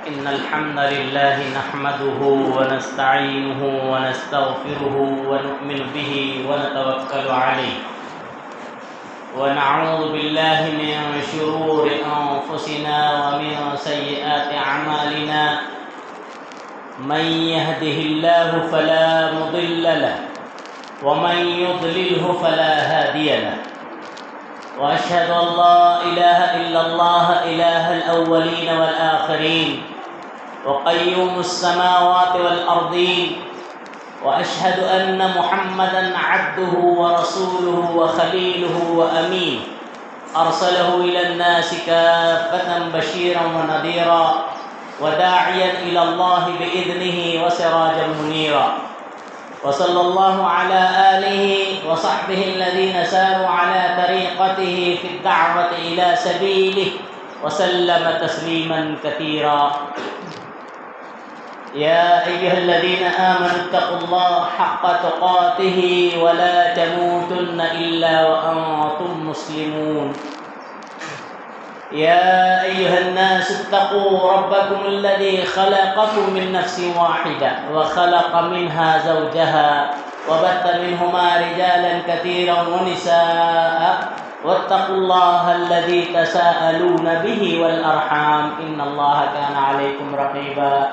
إن الحمد لله نحمده ونستعينه ونستغفره ونؤمن به ونتوكل عليه ونعوذ بالله من شرور أنفسنا ومن سيئات أعمالنا من يهده الله فلا مضل له ومن يضلله فلا هادي له وأشهد أن لا إله إلا الله إله الأولين والآخرين وقيوم السماوات والأرضين وأشهد أن محمدًا عبده ورسوله وخليله وأمينه أرسله إلى الناس كافة بشيرًا ونذيرًا وداعيًا إلى الله بإذنه وسراجًا منيرًا وصلى الله على آله وصحبه الذين ساروا على طريقته في الدعوة إلى سبيله وسلم تسليما كثيرا يا أيها الذين آمنوا اتقوا الله حق تقاته ولا تموتن إلا وأنتم مسلمون يا أيها الناس اتقوا ربكم الذي خلقكم من نفس واحدة وخلق منها زوجها وبث منهما رجالا كثيرا ونساء واتقوا الله الذي تساءلون به والأرحام إن الله كان عليكم رقيبا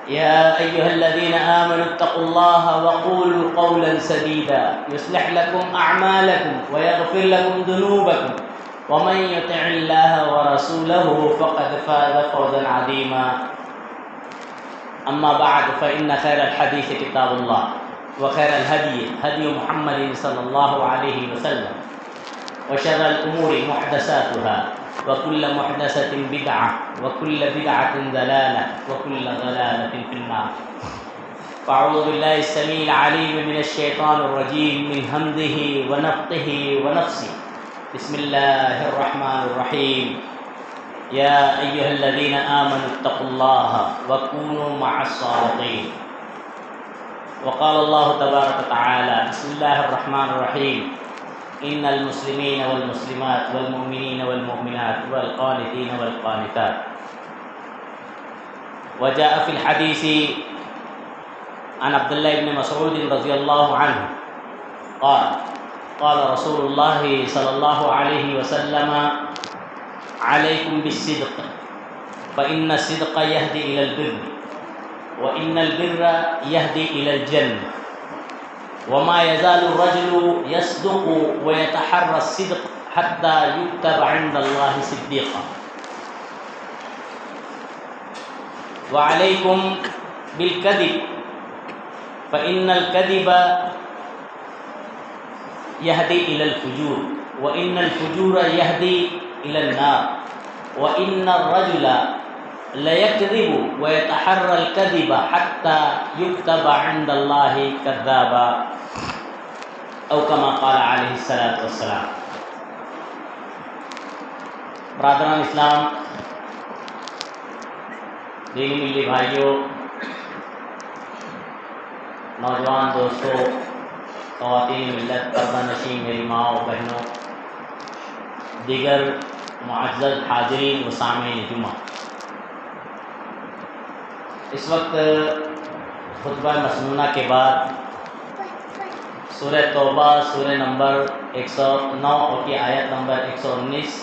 يا أيها الذين آمنوا اتقوا الله وقولوا قولا سديدا يصلح لكم أعمالكم ويغفر لكم ذنوبكم ومن يطع الله ورسوله فقد فاز فوزا عظيما أما بعد فإن خير الحديث كتاب الله وخير الهدي هدي محمد صلى الله عليه وسلم وشر الأمور محدثاتها وكل محدثة بدعة وكل بدعة ضلالة وكل ضلالة في النار فأعوذ بالله السميع العليم من الشيطان الرجيم من همزه ونفخه ونفسه بسم الله الرحمن الرحيم يا أيها الذين آمنوا اتقوا الله وكونوا مع الصادقين وقال الله تبارك وتعالى بسم الله الرحمن الرحيم إن المسلمين والمسلمات والمؤمنين والمؤمنات والقانتين والقانتات وجاء في الحديث عن عبد الله بن مسعود رضي الله عنه قال رسول الله صلى الله عليه وسلم عليكم بالصدق فإن الصدق يهدي إلى البر وإن البر يهدي إلى الجنة وما يزال الرجل يصدق ويتحرى الصدق حتى يكتب عند الله صديقا وعليكم بالكذب فإن الكذب يهدي إلى الفجور وإن الفجور يهدي إلى النار وإن الرجل ليكذب ويتحرى الكذب حتى يكتب عند الله كذابا او كما قال علیہ الصلوۃ والسلام۔ برادران اسلام، دینی ملی بھائیوں، نوجوان دوستوں، خواتین ملت، پردہ نشین میری ماں و بہنوں، دیگر معزز حاضرین و سامعین جمعہ، اس وقت خطبہ مسنونہ کے بعد سورہ توبہ سورہ نمبر 109 کی آیت نمبر 119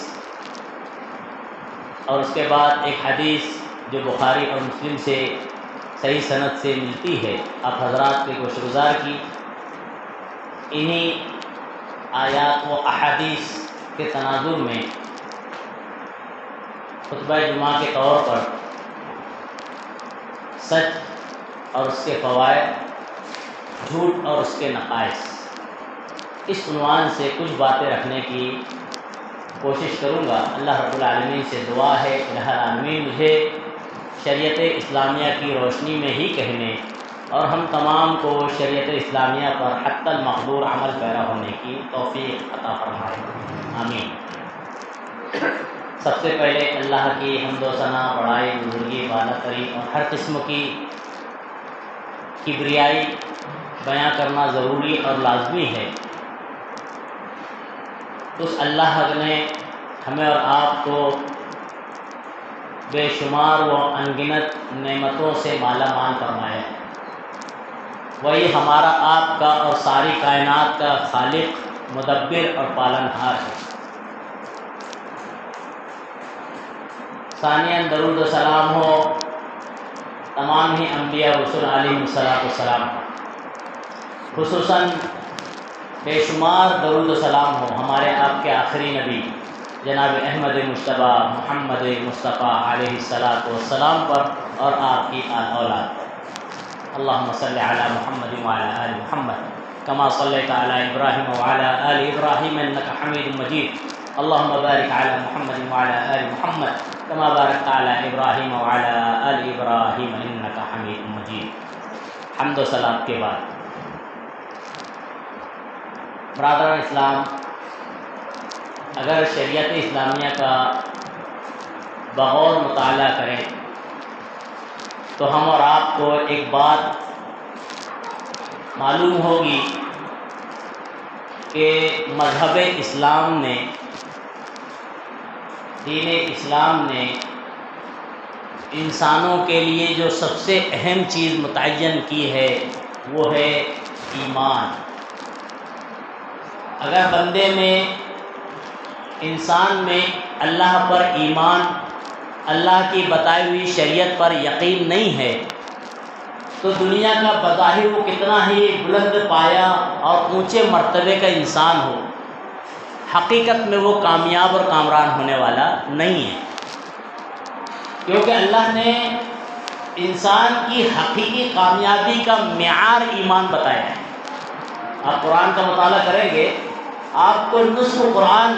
اور اس کے بعد ایک حدیث جو بخاری اور مسلم سے صحیح سند سے ملتی ہے، آپ حضرات کے گوشگزار کی انہی آیات و احادیث کے تناظر میں خطبہ جمعہ کے طور پر سچ اور اس کے فوائد، جھوٹ اور اس کے نقائص، اس عنوان سے کچھ باتیں رکھنے کی کوشش کروں گا۔ اللہ رب العالمین سے دعا ہے الہ العالمین مجھے شریعت اسلامیہ کی روشنی میں ہی کہنے اور ہم تمام کو شریعت اسلامیہ پر حتی المقدور عمل پیرا ہونے کی توفیق عطا فرمائے، آمین۔ سب سے پہلے اللہ کی حمد و ثنا، بڑائی، بزرگی، بالا تری اور ہر قسم کی کبریائی بیان کرنا ضروری اور لازمی ہے۔ اس اللہ نے ہمیں اور آپ کو بے شمار و انگنت نعمتوں سے مالا مال فرمایا ہے۔ وہی ہمارا آپ کا اور ساری کائنات کا خالق، مدبر اور پالنہار ہے۔ ثانیاً درود و سلام ہو تمام ہی انبیاء رسول علیہ السلام، خصوصاً بے شمار درود و سلام ہو ہمارے آپ کے آخری نبی جناب احمد مصطفیٰ محمد مصطفیٰ علیہ السلام پر اور آپ کی اولاد پر۔ اللہم صلی علی محمد وعلی آل محمد کما صلیت علی ابراہیم وعلی آل ابراہیم انک حمید مجید۔ اللہم بارک علی محمد وعلی آل محمد کما بارکت علی ابراہیم وعلی آل ابراہیم انک حمید مجید۔ حمد و ثناء کے بعد برادران اسلام، اگر شریعت اسلامیہ کا بغور مطالعہ کریں تو ہم اور آپ کو ایک بات معلوم ہوگی کہ مذہب اسلام نے، دین اسلام نے انسانوں کے لیے جو سب سے اہم چیز متعین کی ہے وہ ہے ایمان۔ اگر بندے میں، انسان میں اللہ پر ایمان، اللہ کی بتائی ہوئی شریعت پر یقین نہیں ہے تو دنیا کا بظاہر وہ کتنا ہی بلند پایا اور اونچے مرتبے کا انسان ہو، حقیقت میں وہ کامیاب اور کامران ہونے والا نہیں ہے، کیونکہ اللہ نے انسان کی حقیقی کامیابی کا معیار ایمان بتایا ہے۔ آپ قرآن کا مطالعہ کریں گے، آپ کو نصف قرآن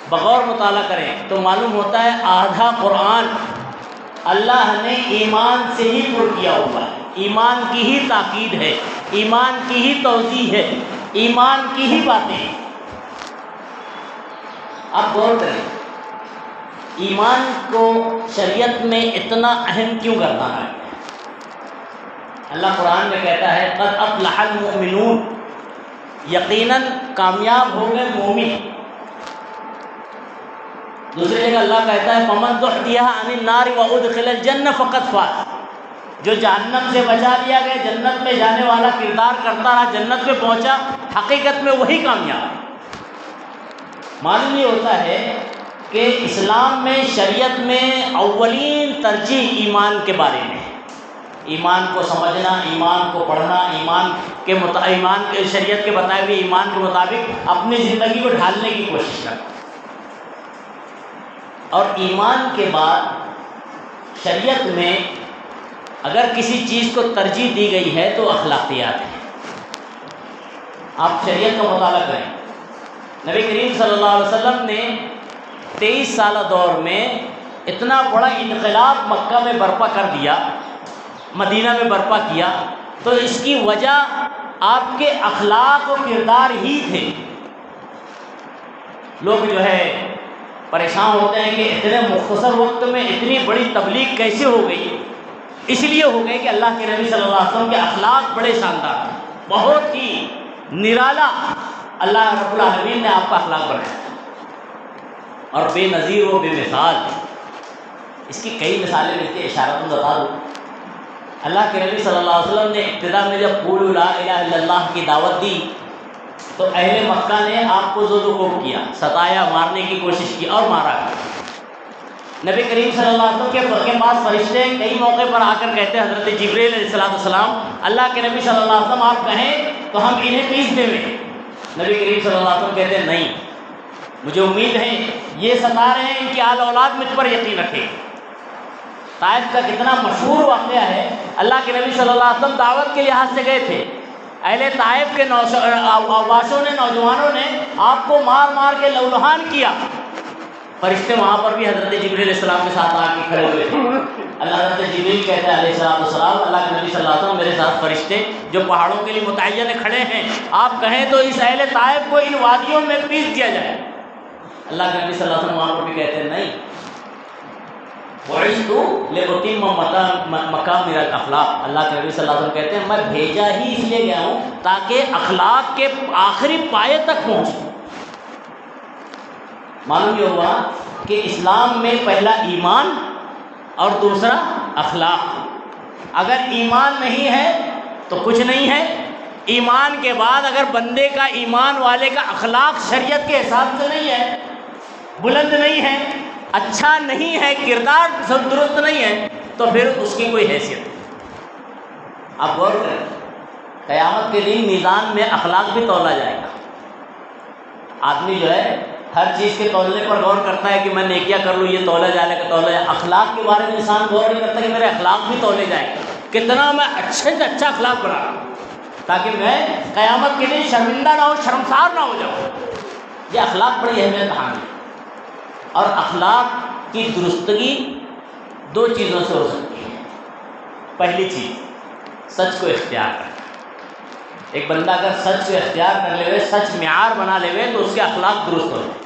بغور مطالعہ کریں تو معلوم ہوتا ہے آدھا قرآن اللہ نے ایمان سے ہی پر کیا ہوا ہے، ایمان کی ہی تاکید ہے، ایمان کی ہی توضیح ہے، ایمان کی ہی باتیں ہیں۔ آپ غور کریں، ایمان کو شریعت میں اتنا اہم کیوں کرنا ہے؟ اللہ قرآن میں کہتا ہے قد افلح المؤمنون، یقیناً کامیاب ہو گئے مومن۔ دوسری جگہ اللہ کہتا ہے فمن زحزح عن النار وادخل الجنہ فقد فاز، جو جہنم سے بچا لیا گیا، جنت میں جانے والا کردار کرتا رہا، جنت میں پہنچا، حقیقت میں وہی کامیاب ہے۔ معلوم یہ ہوتا ہے کہ اسلام میں، شریعت میں اولین ترجیح ایمان کے بارے میں، ایمان کو سمجھنا، ایمان کو پڑھنا، ایمان کے شریعت کے بتائے ہوئے ایمان کے مطابق اپنی زندگی کو ڈھالنے کی کوشش کرنا۔ اور ایمان کے بعد شریعت میں اگر کسی چیز کو ترجیح دی گئی ہے تو اخلاقیات ہیں۔ آپ شریعت کا مطالعہ کریں، نبی کریم صلی اللہ علیہ وسلم نے 23 سالہ دور میں اتنا بڑا انقلاب مکہ میں برپا کر دیا، مدینہ میں برپا کیا، تو اس کی وجہ آپ کے اخلاق و کردار ہی تھے۔ لوگ جو ہے پریشان ہوتے ہیں کہ اتنے مختصر وقت میں اتنی بڑی تبلیغ کیسے ہو گئی؟ اس لیے ہو گئی کہ اللہ کے نبی صلی اللہ علیہ وسلم کے اخلاق بڑے شاندار ہیں، بہت ہی نرالا اللہ رب العالمین نے آپ کا اخلاق بنایا اور بے نظیر و بے مثال۔ اس کی کئی مثالیں ملتی ہیں، اشارت بتا دوں۔ اللہ کے نبی صلی اللہ علیہ وسلم نے ابتدا میں جب قولوا لا الہ الا اللہ کی دعوت دی تو اہل مکہ نے آپ کو زد و کوب کیا، ستایا، مارنے کی کوشش کی اور مارا گیا۔ نبی کریم صلی اللہ علیہ وسلم کے پاس فرشتے کئی موقع پر آ کر کہتے ہیں، حضرت جبریل علیہ السلام، اللہ کے نبی صلی اللہ علیہ وسلم آپ کہیں تو ہم انہیں پیس دیں گے۔ نبی کریم صلی اللہ علیہ وسلم کہتے ہیں نہیں، مجھے امید ہے یہ ستا رہے ہیں، ان کی آل اولاد مجھ پر یقین رکھے۔ طائف کا کتنا مشہور واقعہ ہے، اللہ کے نبی صلی اللہ علیہ وسلم دعوت کے لحاظ سے گئے تھے، اہل طائف کے آواشوں نے، نوجوانوں نے آپ کو مار مار کے لہولہان کیا۔ فرشتے وہاں پر بھی حضرت جبریل علیہ السلام کے ساتھ آ کے کھڑے ہوئے تھے۔ اللہ حضرت جبریل کہتے ہیں علیہ السلام، اللہ کے نبی صلی اللہ علیہ وسلم میرے ساتھ فرشتے جو پہاڑوں کے لیے متعین کھڑے ہیں، آپ کہیں تو اس اہل طائف کو ان وادیوں میں پیس دیا جائے۔ اللہ کے نبی صلی اللہ علیہ وسلم وہاں پر بھی کہتے ہیں نہیں، وَعِشْتُ لِأُتِمَّ مَكَامِرَ الْأَخْلَاق، اللہ کے نبی صلی اللہ علیہ وسلم کہتے ہیں میں بھیجا ہی اس لیے گیا ہوں تاکہ اخلاق کے آخری پائے تک پہنچوں۔ معلوم یہ ہوا کہ اسلام میں پہلا ایمان اور دوسرا اخلاق. اگر ایمان نہیں ہے تو کچھ نہیں ہے. ایمان کے بعد اگر بندے کا ایمان والے کا اخلاق شریعت کے حساب سے نہیں ہے، بلند نہیں ہے، اچھا نہیں ہے، کردار سب درست نہیں ہے، تو پھر اس کی کوئی حیثیت نہیں. آپ غور کریں، قیامت کے دن میزان میں اخلاق بھی تولا جائے گا. آدمی جو ہے ہر چیز کے تولنے پر غور کرتا ہے کہ میں نیکیاں کر لوں، یہ تولا جائے گا، تولا جائے. اخلاق کے بارے میں انسان غور نہیں کرتا کہ میرے اخلاق بھی تولے جائیں گے، کتنا میں اچھے سے اچھا اخلاق بنا رہا ہوں تاکہ میں قیامت کے دن شرمندہ نہ ہو، شرمسار نہ ہو جاؤں. یہ اخلاق بڑی اہمیت کہانی ہے. اور اخلاق کی درستگی دو چیزوں سے ہو سکتی ہے. پہلی چیز سچ کو اختیار کرنا. ایک بندہ اگر سچ کو اختیار کر لے، سچ معیار بنا لے تو اس کے اخلاق درست ہو جائے.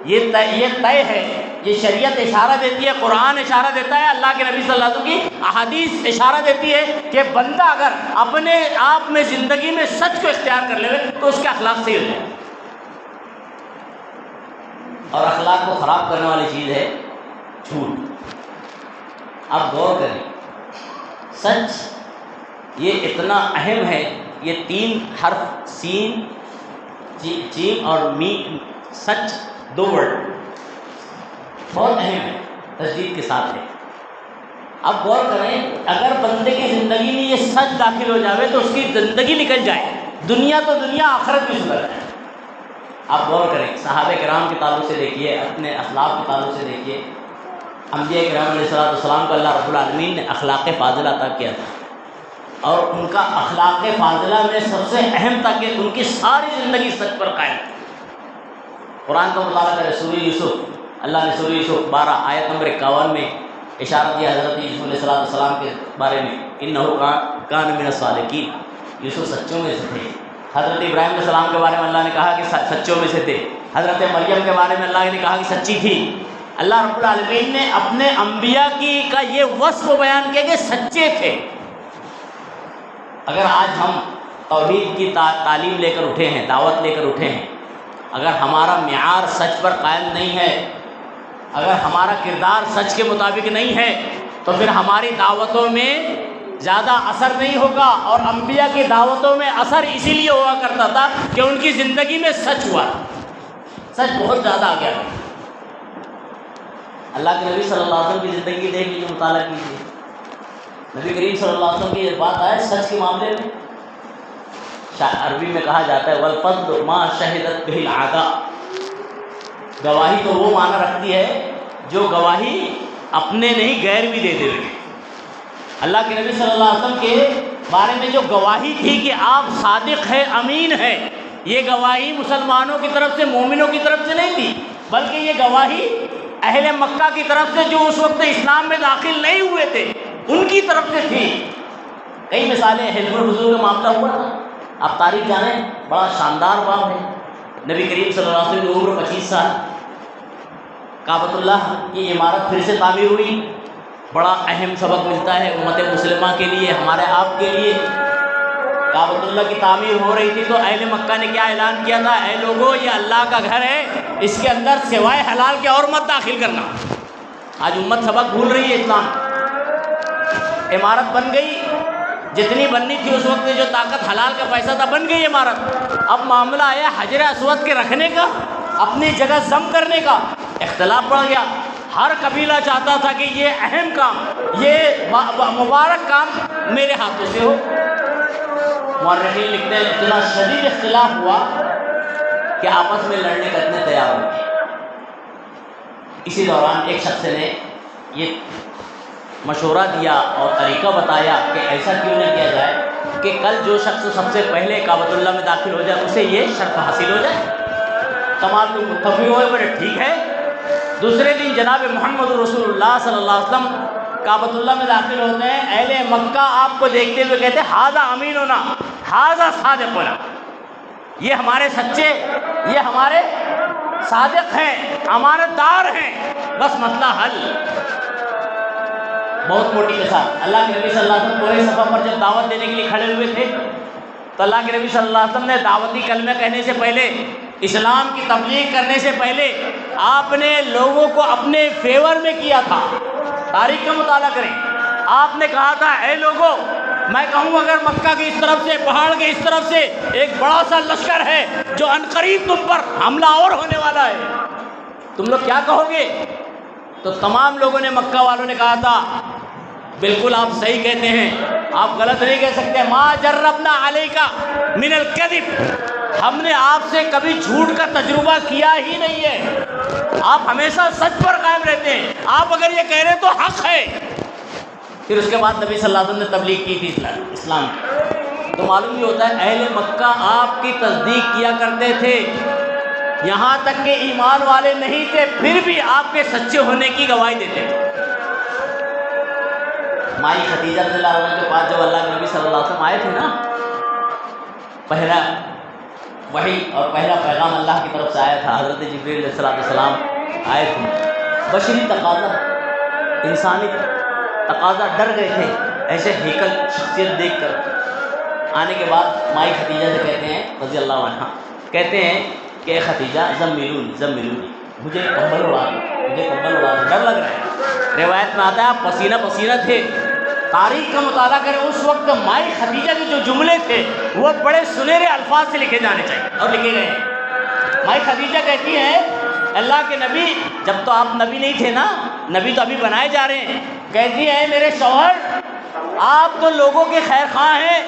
یہ طے ہے، یہ شریعت اشارہ دیتی ہے، قرآن اشارہ دیتا ہے، اللہ کے نبی صلی اللہ علیہ وسلم کی احادیث اشارہ دیتی ہے کہ بندہ اگر اپنے آپ میں زندگی میں سچ کو اختیار کر لے تو اس کے اخلاق صحیح ہو جائے. اور اخلاق کو خراب کرنے والی چیز ہے جھوٹ. آپ غور کریں، سچ یہ اتنا اہم ہے. یہ تین حرف سین جیم اور میم، سچ دو ورڈ بہت اہم ہے، تشدید کے ساتھ ہے. اب غور کریں، اگر بندے کی زندگی میں یہ سچ داخل ہو جاوے تو اس کی زندگی نکل جائے، دنیا تو دنیا، آخرت بھی سدھر جائے. آپ غور کریں، صحابہ کرام کے تعلق سے دیکھیے، اپنے اسلاف کے تعلق سے دیکھیے. انبیاء کرام علیہ السلام کو اللہ رب العالمین نے اخلاق فاضلہ عطا کیا تھا، اور ان کا اخلاق فاضلہ میں سب سے اہم تھا کہ ان کی ساری زندگی سچ پر قائم تھی. قرآن کا مطالعہ کرے، سورہ یوسف، اللہ نے سورہ یوسف 12 آیت نمبر 51 میں اشارہ دیا حضرت یوسف علیہ السلام کے بارے میں، انہ کان من الصادقین، یوسف سچوں میں سے تھے. حضرت ابراہیم علیہ السلام کے بارے میں اللہ نے کہا کہ سچوں میں سے تھے. حضرت مریم کے بارے میں اللہ نے کہا کہ سچی تھی. اللہ رب العالمین نے اپنے انبیاء کا یہ وصف بیان کیا کہ سچے تھے. اگر آج ہم توحید کی تعلیم لے کر اٹھے ہیں، دعوت لے کر اٹھے ہیں، اگر ہمارا معیار سچ پر قائم نہیں ہے، اگر ہمارا کردار سچ کے مطابق نہیں ہے، تو پھر ہماری دعوتوں میں زیادہ اثر نہیں ہوگا. اور انبیاء کی دعوتوں میں اثر اسی لیے ہوا کرتا تھا کہ ان کی زندگی میں سچ ہوا، سچ بہت زیادہ آ گیا. اللہ کے نبی صلی اللہ علیہ وسلم کی زندگی دیکھ لیجیے، مطالعہ کیجیے. نبی کریم صلی اللہ علیہ وسلم کی بات آئے سچ کے معاملے میں، عربی میں کہا جاتا ہے والفضل ما شہدت بہ العادہ. گواہی تو وہ معنی رکھتی ہے جو گواہی اپنے نہیں غیر بھی دے دے. اللہ کے نبی صلی اللہ علیہ وسلم کے بارے میں جو گواہی تھی کہ آپ صادق ہیں، امین ہیں، یہ گواہی مسلمانوں کی طرف سے، مومنوں کی طرف سے نہیں تھی، بلکہ یہ گواہی اہل مکہ کی طرف سے جو اس وقت اسلام میں داخل نہیں ہوئے تھے ان کی طرف سے تھی. کئی مثالیں، حلف الحضور کا معاملہ ہوا تھا، آپ تاریخ جانیں، بڑا شاندار باب ہے. نبی کریم صلی اللہ علیہ وسلم کی عمر 25 سال، کعبۃ اللہ کی عمارت پھر سے تعمیر ہوئی. بڑا اہم سبق ملتا ہے امت مسلمہ کے لیے، ہمارے آپ کے لیے. کعبۃ اللہ کی تعمیر ہو رہی تھی تو اہل مکہ نے کیا اعلان کیا تھا؟ اے لوگو، یہ اللہ کا گھر ہے، اس کے اندر سوائے حلال کے اور مت داخل کرنا. آج امت سبق بھول رہی ہے اسلام. عمارت بن گئی، جتنی بننی تھی اس وقت جو طاقت حلال کا پیسہ تھا بن گئی عمارت. اب معاملہ آیا حجر اسود کے رکھنے کا، اپنی جگہ ضم کرنے کا. اختلاف بڑھ گیا. ہر قبیلہ چاہتا تھا کہ یہ اہم کام، یہ مبارک کام میرے ہاتھوں سے ہو. مورخین لکھتے ہیں اتنا شدید اختلاف ہوا کہ آپس میں لڑنے کا اتنے تیار ہو گئے. اسی دوران ایک شخص نے یہ مشورہ دیا اور طریقہ بتایا کہ ایسا کیوں نہ کیا جائے کہ کل جو شخص سب سے پہلے کعبۃ اللہ میں داخل ہو جائے اسے یہ شرف حاصل ہو جائے. تمام لوگ متفق ہوئے، بولے ٹھیک ہے. دوسرے دن جناب محمد رسول اللہ صلی اللہ علیہ وسلم کعبۃ اللہ میں داخل ہوتے ہیں. اہل مکہ آپ کو دیکھتے ہوئے کہتے ہیں ھذا امین ہونا، ھذا صادق ہونا، یہ ہمارے سچے، یہ ہمارے صادق ہیں، امانت دار ہیں، بس مسئلہ حل. بہت موٹی مثال. اللہ کے نبی صلی اللہ علیہ وسلم پورے سفر پر جب دعوت دینے کے لیے کھڑے ہوئے تھے تو اللہ کے نبی صلی اللہ علیہ وسلم نے دعوتی کلمہ کہنے سے پہلے اسلام کی تبلیغ کرنے سے پہلے آپ نے لوگوں کو اپنے فیور میں کیا تھا۔ تاریخ کا مطالعہ کریں، آپ نے کہا تھا اے لوگوں، میں کہوں اگر مکہ کی اس طرف سے، پہاڑ کے اس طرف سے ایک بڑا سا لشکر ہے جو عنقریب تم پر حملہ اور ہونے والا ہے، تم لوگ کیا کہو گے؟ تو تمام لوگوں نے، مکہ والوں نے کہا تھا بالکل آپ صحیح کہتے ہیں، آپ غلط نہیں کہہ سکتے، ما جربنا علیک من الکذب، ہم نے آپ سے کبھی جھوٹ کا تجربہ کیا ہی نہیں ہے، آپ ہمیشہ سچ پر قائم رہتے ہیں، آپ اگر یہ کہہ رہے ہیں تو حق ہے۔ پھر اس کے بعد نبی صلی اللہ علیہ وسلم نے تبلیغ کی تھی اسلام کی، تو معلوم یہ ہوتا ہے اہل مکہ آپ کی تصدیق کیا کرتے تھے، یہاں تک کہ ایمان والے نہیں تھے پھر بھی آپ کے سچے ہونے کی گواہی دیتے تھے۔ مائی خدیجہ رضی اللہ عنہ کے پاس جب اللہ کے نبی صلی اللہ علیہ وسلم آئے تھے نا، پہلا وحی اور پہلا پیغام اللہ کی طرف سے آیا تھا، حضرت جبریل علیہ السلام آئے تھے، بشری تقاضا، انسانی تقاضا، ڈر گئے تھے ایسے ہیکل شخصیت دیکھ کر۔ آنے کے بعد مائی خدیجہ سے کہتے ہیں رضی اللہ عنہ، کہتے ہیں کہ اے خدیجہ زملونی، مجھے کمبل اڑا دو، مجھے کمبل اڑا دو، ڈر لگ رہا ہے۔ روایت میں آتا ہے آپ پسینہ پسینہ تھے۔ تاریخ کا مطالعہ کریں، اس وقت مائی خدیجہ کے جو جملے تھے وہ بڑے سنہرے الفاظ سے لکھے جانے چاہیے، اور لکھے گئے ہیں۔ مائی خدیجہ کہتی ہیں اللہ کے نبی، جب تو آپ نبی نہیں تھے نا، نبی تو ابھی بنائے جا رہے ہیں، کہتی ہیں میرے شوہر آپ تو لوگوں کے خیر خواہ ہیں،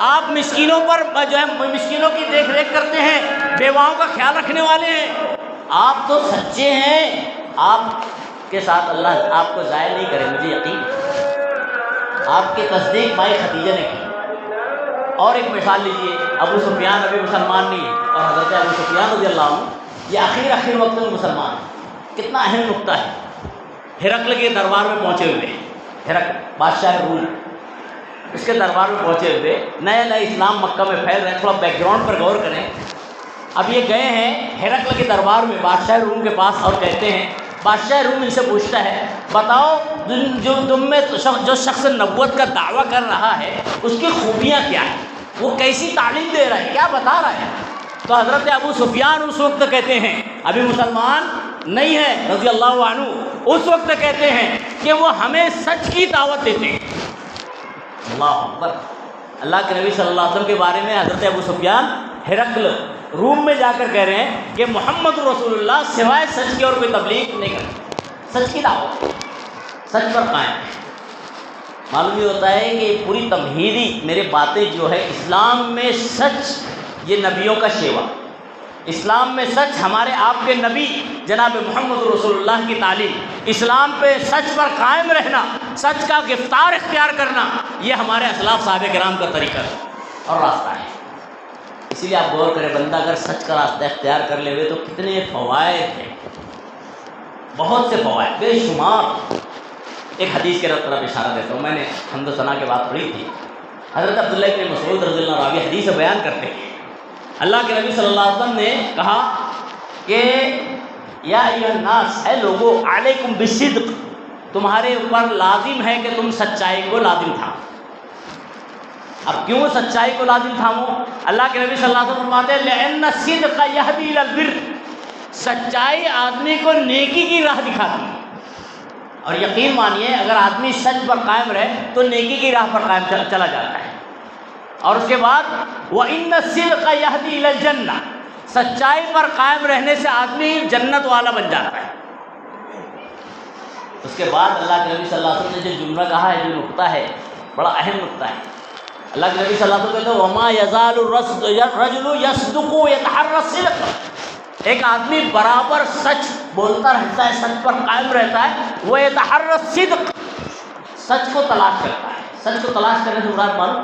آپ مسکینوں پر جو ہے مسکینوں کی دیکھ ریکھ کرتے ہیں، بیواؤں کا خیال رکھنے والے ہیں، آپ تو سچے ہیں، آپ کے ساتھ اللہ آپ کو ضائع نہیں کرے، مجھے یقین ہے۔ آپ کی تصدیق مائی خدیجہ نے کی۔ اور ایک مثال لیجئے، ابو سفیان ابھی مسلمان نہیں ہے، اور حضرت ابو سفیان رضی اللہ عنہ یہ آخر وقت میں مسلمان، کتنا اہم نقطہ ہے۔ ہرقل کے دربار میں پہنچے ہوئے، ہرقل بادشاہ روم، اس کے دربار میں پہنچے ہوئے، نئے نئے اسلام مکہ میں پھیل رہے ہیں، تھوڑا بیک گراؤنڈ پر غور کریں۔ اب یہ گئے ہیں ہرقل کے دربار میں بادشاہ روم کے پاس، اور کہتے ہیں، بادشاہ روم ان سے پوچھتا ہے بتاؤ جو تم میں جو شخص نبوت کا دعویٰ کر رہا ہے اس کی خوبیاں کیا ہیں، وہ کیسی تعلیم دے رہا ہے، کیا بتا رہا ہے؟ تو حضرت ابو سفیان اس وقت کہتے ہیں، ابھی مسلمان نہیں ہے رضی اللہ عنہ، اس وقت کہتے ہیں کہ وہ ہمیں سچ کی دعوت دیتے ہیں۔ اللہ اکبر! اللہ کے نبی صلی اللہ علیہ وسلم کے بارے میں حضرت ابو سفیان ہرقل روم میں جا کر کہہ رہے ہیں کہ محمد رسول اللہ سوائے سچ کی اور کوئی تبلیغ نہیں کرتے، سچ کی دعوت، سچ پر قائم ہے۔ معلوم یہ ہوتا ہے کہ پوری تمہیدی میرے باتیں جو ہے اسلام میں سچ، یہ نبیوں کا شیوا، اسلام میں سچ ہمارے آپ کے نبی جناب محمد رسول اللہ کی تعلیم، اسلام پہ سچ پر قائم رہنا، سچ کا گفتار اختیار کرنا، یہ ہمارے اسلاف صحابہ کرام کا طریقہ ہے اور راستہ ہے۔ اسی لیے آپ غور کریں، بندہ اگر سچ کا راستہ اختیار کر لے ہوئے تو کتنے فوائد ہیں، بہت سے فوائد بے شمار۔ ایک حدیث کے طرف اشارہ دیتا ہوں، میں نے حمد و ثنا کے بات پڑھی تھی، حضرت عبداللہ بن مسعود رضی اللہ عنہ حدیث بیان کرتے ہیں، اللہ کے نبی صلی اللہ علیہ وسلم نے کہا کہ یا ایھا الناس، اے لوگو، علیکم بالصدق، تمہارے اوپر لازم ہے کہ تم سچائی کو لازم تھامو۔ اب کیوں سچائی کو لازم تھامو؟ اللہ کے نبی صلی اللہ علیہ وسلم فرماتے ہیں لأن الصدق یہدی الی البر، سچائی آدمی کو نیکی کی راہ دکھاتی ہے، اور یقین مانیے اگر آدمی سچ پر قائم رہے تو نیکی کی راہ پر قائم چلا جاتا ہے۔ اور اس کے بعد وَإِنَّ الصِّدْقَ يَهْدِي إِلَى الْجَنَّةِ، سچائی پر قائم رہنے سے آدمی جنت والا بن جاتا ہے۔ اس کے بعد اللہ کے نبی صلی اللہ علیہ وسلم نے جو جملہ کہا ہے، جو نقطہ ہے، بڑا اہم نقطہ ہے۔ اللہ کے نبی صلی اللہ علیہ وسلم کہتے ہیں وَمَا يَزَالُ الرَّجُلُ يَصْدُقُ وَيَتَحَرَّى الصِّدْقَ، ایک آدمی برابر سچ بولتا رہتا ہے، سچ پر قائم رہتا ہے، وَيَتَحَرَّى الصِّدْقَ، سچ کو تلاش کرتا ہے۔ سچ کو تلاش کرنے سے مراد معلوم،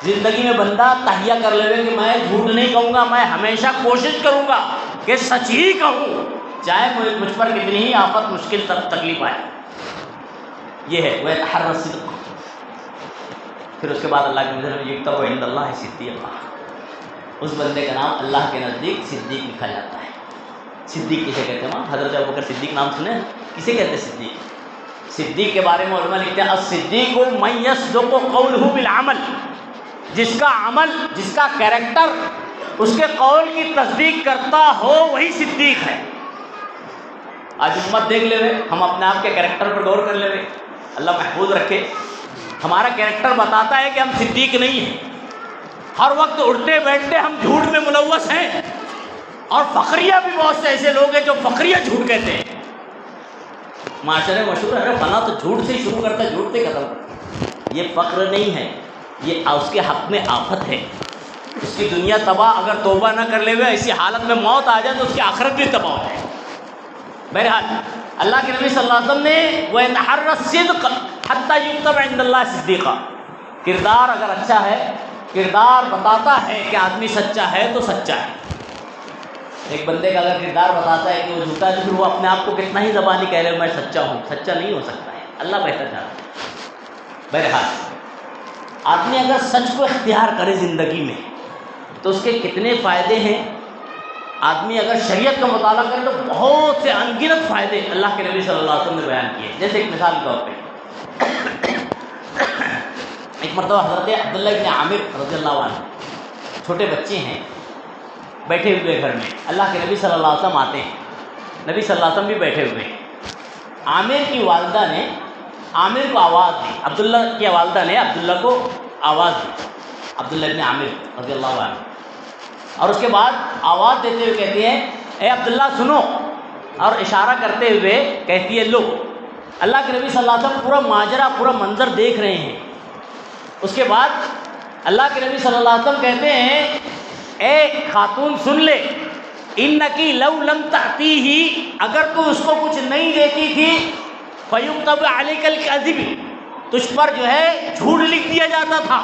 زندگی میں بندہ تہیہ کر لے کہ میں جھوٹ نہیں کہوں گا، میں ہمیشہ کوشش کروں گا کہ سچ ہی کہوں، چاہے مجھ پر کتنی ہی آفت مشکل تکلیف آئے۔ یہ ہے وَيَتَحَرَّى الصِّدْقَ۔ پھر اس کے بعد اللہ کے نزدیک یکتب عند اللہ صدیق، اس بندے کا نام اللہ کے نزدیک صدیق لکھا جاتا ہے۔ صدیق کسے کہتے ہیں؟ حضرت ابوبکر صدیق نام سنے؟ کسے کہتے ہیں صدیق؟ صدیق کے بارے میں علماء لکھتے ہیں الصدیق من یصدق قولہ بالعمل، جس کا عمل، جس کا کیریکٹر اس کے قول کی تصدیق کرتا ہو وہی صدیق ہے۔ آج امت دیکھ لے رہے، ہم اپنے آپ کے کریکٹر پر غور کر لے رہے، اللہ محفوظ رکھے۔ ہمارا کریکٹر بتاتا ہے کہ ہم صدیق نہیں ہیں، ہر وقت اٹھتے بیٹھتے ہم جھوٹ میں ملوث ہیں، اور فخریہ بھی بہت سے ایسے لوگ ہیں جو فخریہ جھوٹ کہتے ہیں۔ معاشرے مشہور ہے، فلاں تو جھوٹ سے ہی شروع کرتا ہے، جھوٹ سے ختم کرتا ہے۔ یہ فخر نہیں ہے، یہ اس کے حق میں آفت ہے۔ اس کی دنیا تباہ، اگر توبہ نہ کر لے ہوئے ایسی حالت میں موت آ جائے تو اس کی آخرت بھی تباہ ہو جائے۔ بہرحال اللہ کے نبی صلی اللہ علیہ وسلم نے وَيَتَحَرَّ الصِّدْقَ حَتَّى يُكْتَبَ عِندَ اللَّهِ صِدِّيقًا، کردار اگر اچھا ہے، کردار بتاتا ہے کہ آدمی سچا ہے تو سچا ہے۔ ایک بندے کا اگر کردار بتاتا ہے کہ وہ جھوٹا ہے تو پھر وہ اپنے آپ کو کتنا ہی زبانی کہہ لے میں سچا ہوں، سچا نہیں ہو سکتا ہے، اللہ بہتر جانتا ہے۔ بہرحال آدمی اگر سچ کو اختیار کرے زندگی میں تو اس کے کتنے فائدے ہیں۔ آدمی اگر شریعت کا مطالعہ کرے تو بہت سے انگنت فائدے اللہ کے نبی صلی اللہ علیہ وسلم نے بیان کیے۔ جیسے ایک مثال کے طور پہ ایک مرتبہ حضرت عبداللہ ابن عامر رضی اللہ عنہ، چھوٹے بچے ہیں بیٹھے ہوئے گھر میں، اللہ کے نبی صلی اللہ علیہ وسلم آتے ہیں، نبی صلی اللہ علیہ وسلم بھی بیٹھے ہوئے ہیں۔ عامر کی والدہ نے عامر کو آواز دی، عبداللہ کی والدہ نے عبداللہ کو آواز دی، عبداللہ ابن عامر رضی اللہ عنہ، اور اس کے بعد آواز دیتے ہوئے کہتی ہیں اے عبداللہ سنو، اور اشارہ کرتے ہوئے کہتی ہے لو۔ اللہ کے نبی صلی اللہ علیہ وسلم پورا ماجرا، پورا منظر دیکھ رہے ہیں۔ اس کے بعد اللہ کے نبی صلی اللہ علیہ وسلم کہتے ہیں اے خاتون سن لے، انکی لو لم تأتیہ، اگر تو اس کو کچھ نہیں دیتی تھی فیکتب علیک الکذب، تجھ پر جو ہے جھوٹ لکھ دیا جاتا تھا۔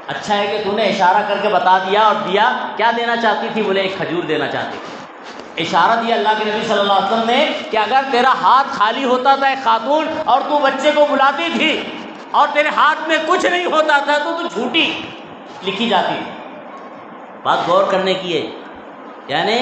اچھا ہے کہ تو نے اشارہ کر کے بتا دیا، اور دیا کیا دینا چاہتی تھی؟ بولے ایک کھجور دینا چاہتی تھی۔ اشارہ دیا اللہ کے نبی صلی اللہ علیہ وسلم نے کہ اگر تیرا ہاتھ خالی ہوتا تھا ایک خاتون اور تو بچے کو بلاتی تھی اور تیرے ہاتھ میں کچھ نہیں ہوتا تھا تو جھوٹی لکھی جاتی تھی۔ بات غور کرنے کی ہے، یعنی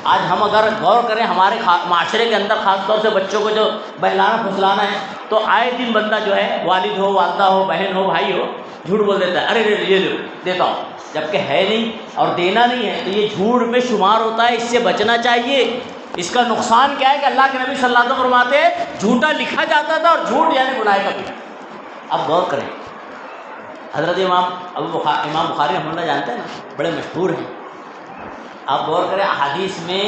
آج ہم اگر غور کریں ہمارے معاشرے کے اندر خاص طور سے بچوں کو جو بہلانا پھسلانا ہے تو آئے دن بندہ جو ہے والد ہو، والدہ ہو، بہن ہو، بھائی ہو، جھوٹ بول دیتا ہے، ارے یہ لو دیتا ہوں، جبکہ ہے نہیں اور دینا نہیں ہے، تو یہ جھوٹ میں شمار ہوتا ہے، اس سے بچنا چاہیے۔ اس کا نقصان کیا ہے کہ اللہ کے نبی صلی اللہ علیہ وسلم فرماتے ہیں جھوٹا لکھا جاتا تھا، اور جھوٹ یعنی گناہ کا بیٹا۔ اب غور کریں، حضرت امام بخاری رحمہ اللہ جانتے ہیں نا، بڑے مشہور ہیں۔ آپ غور کریں حدیث میں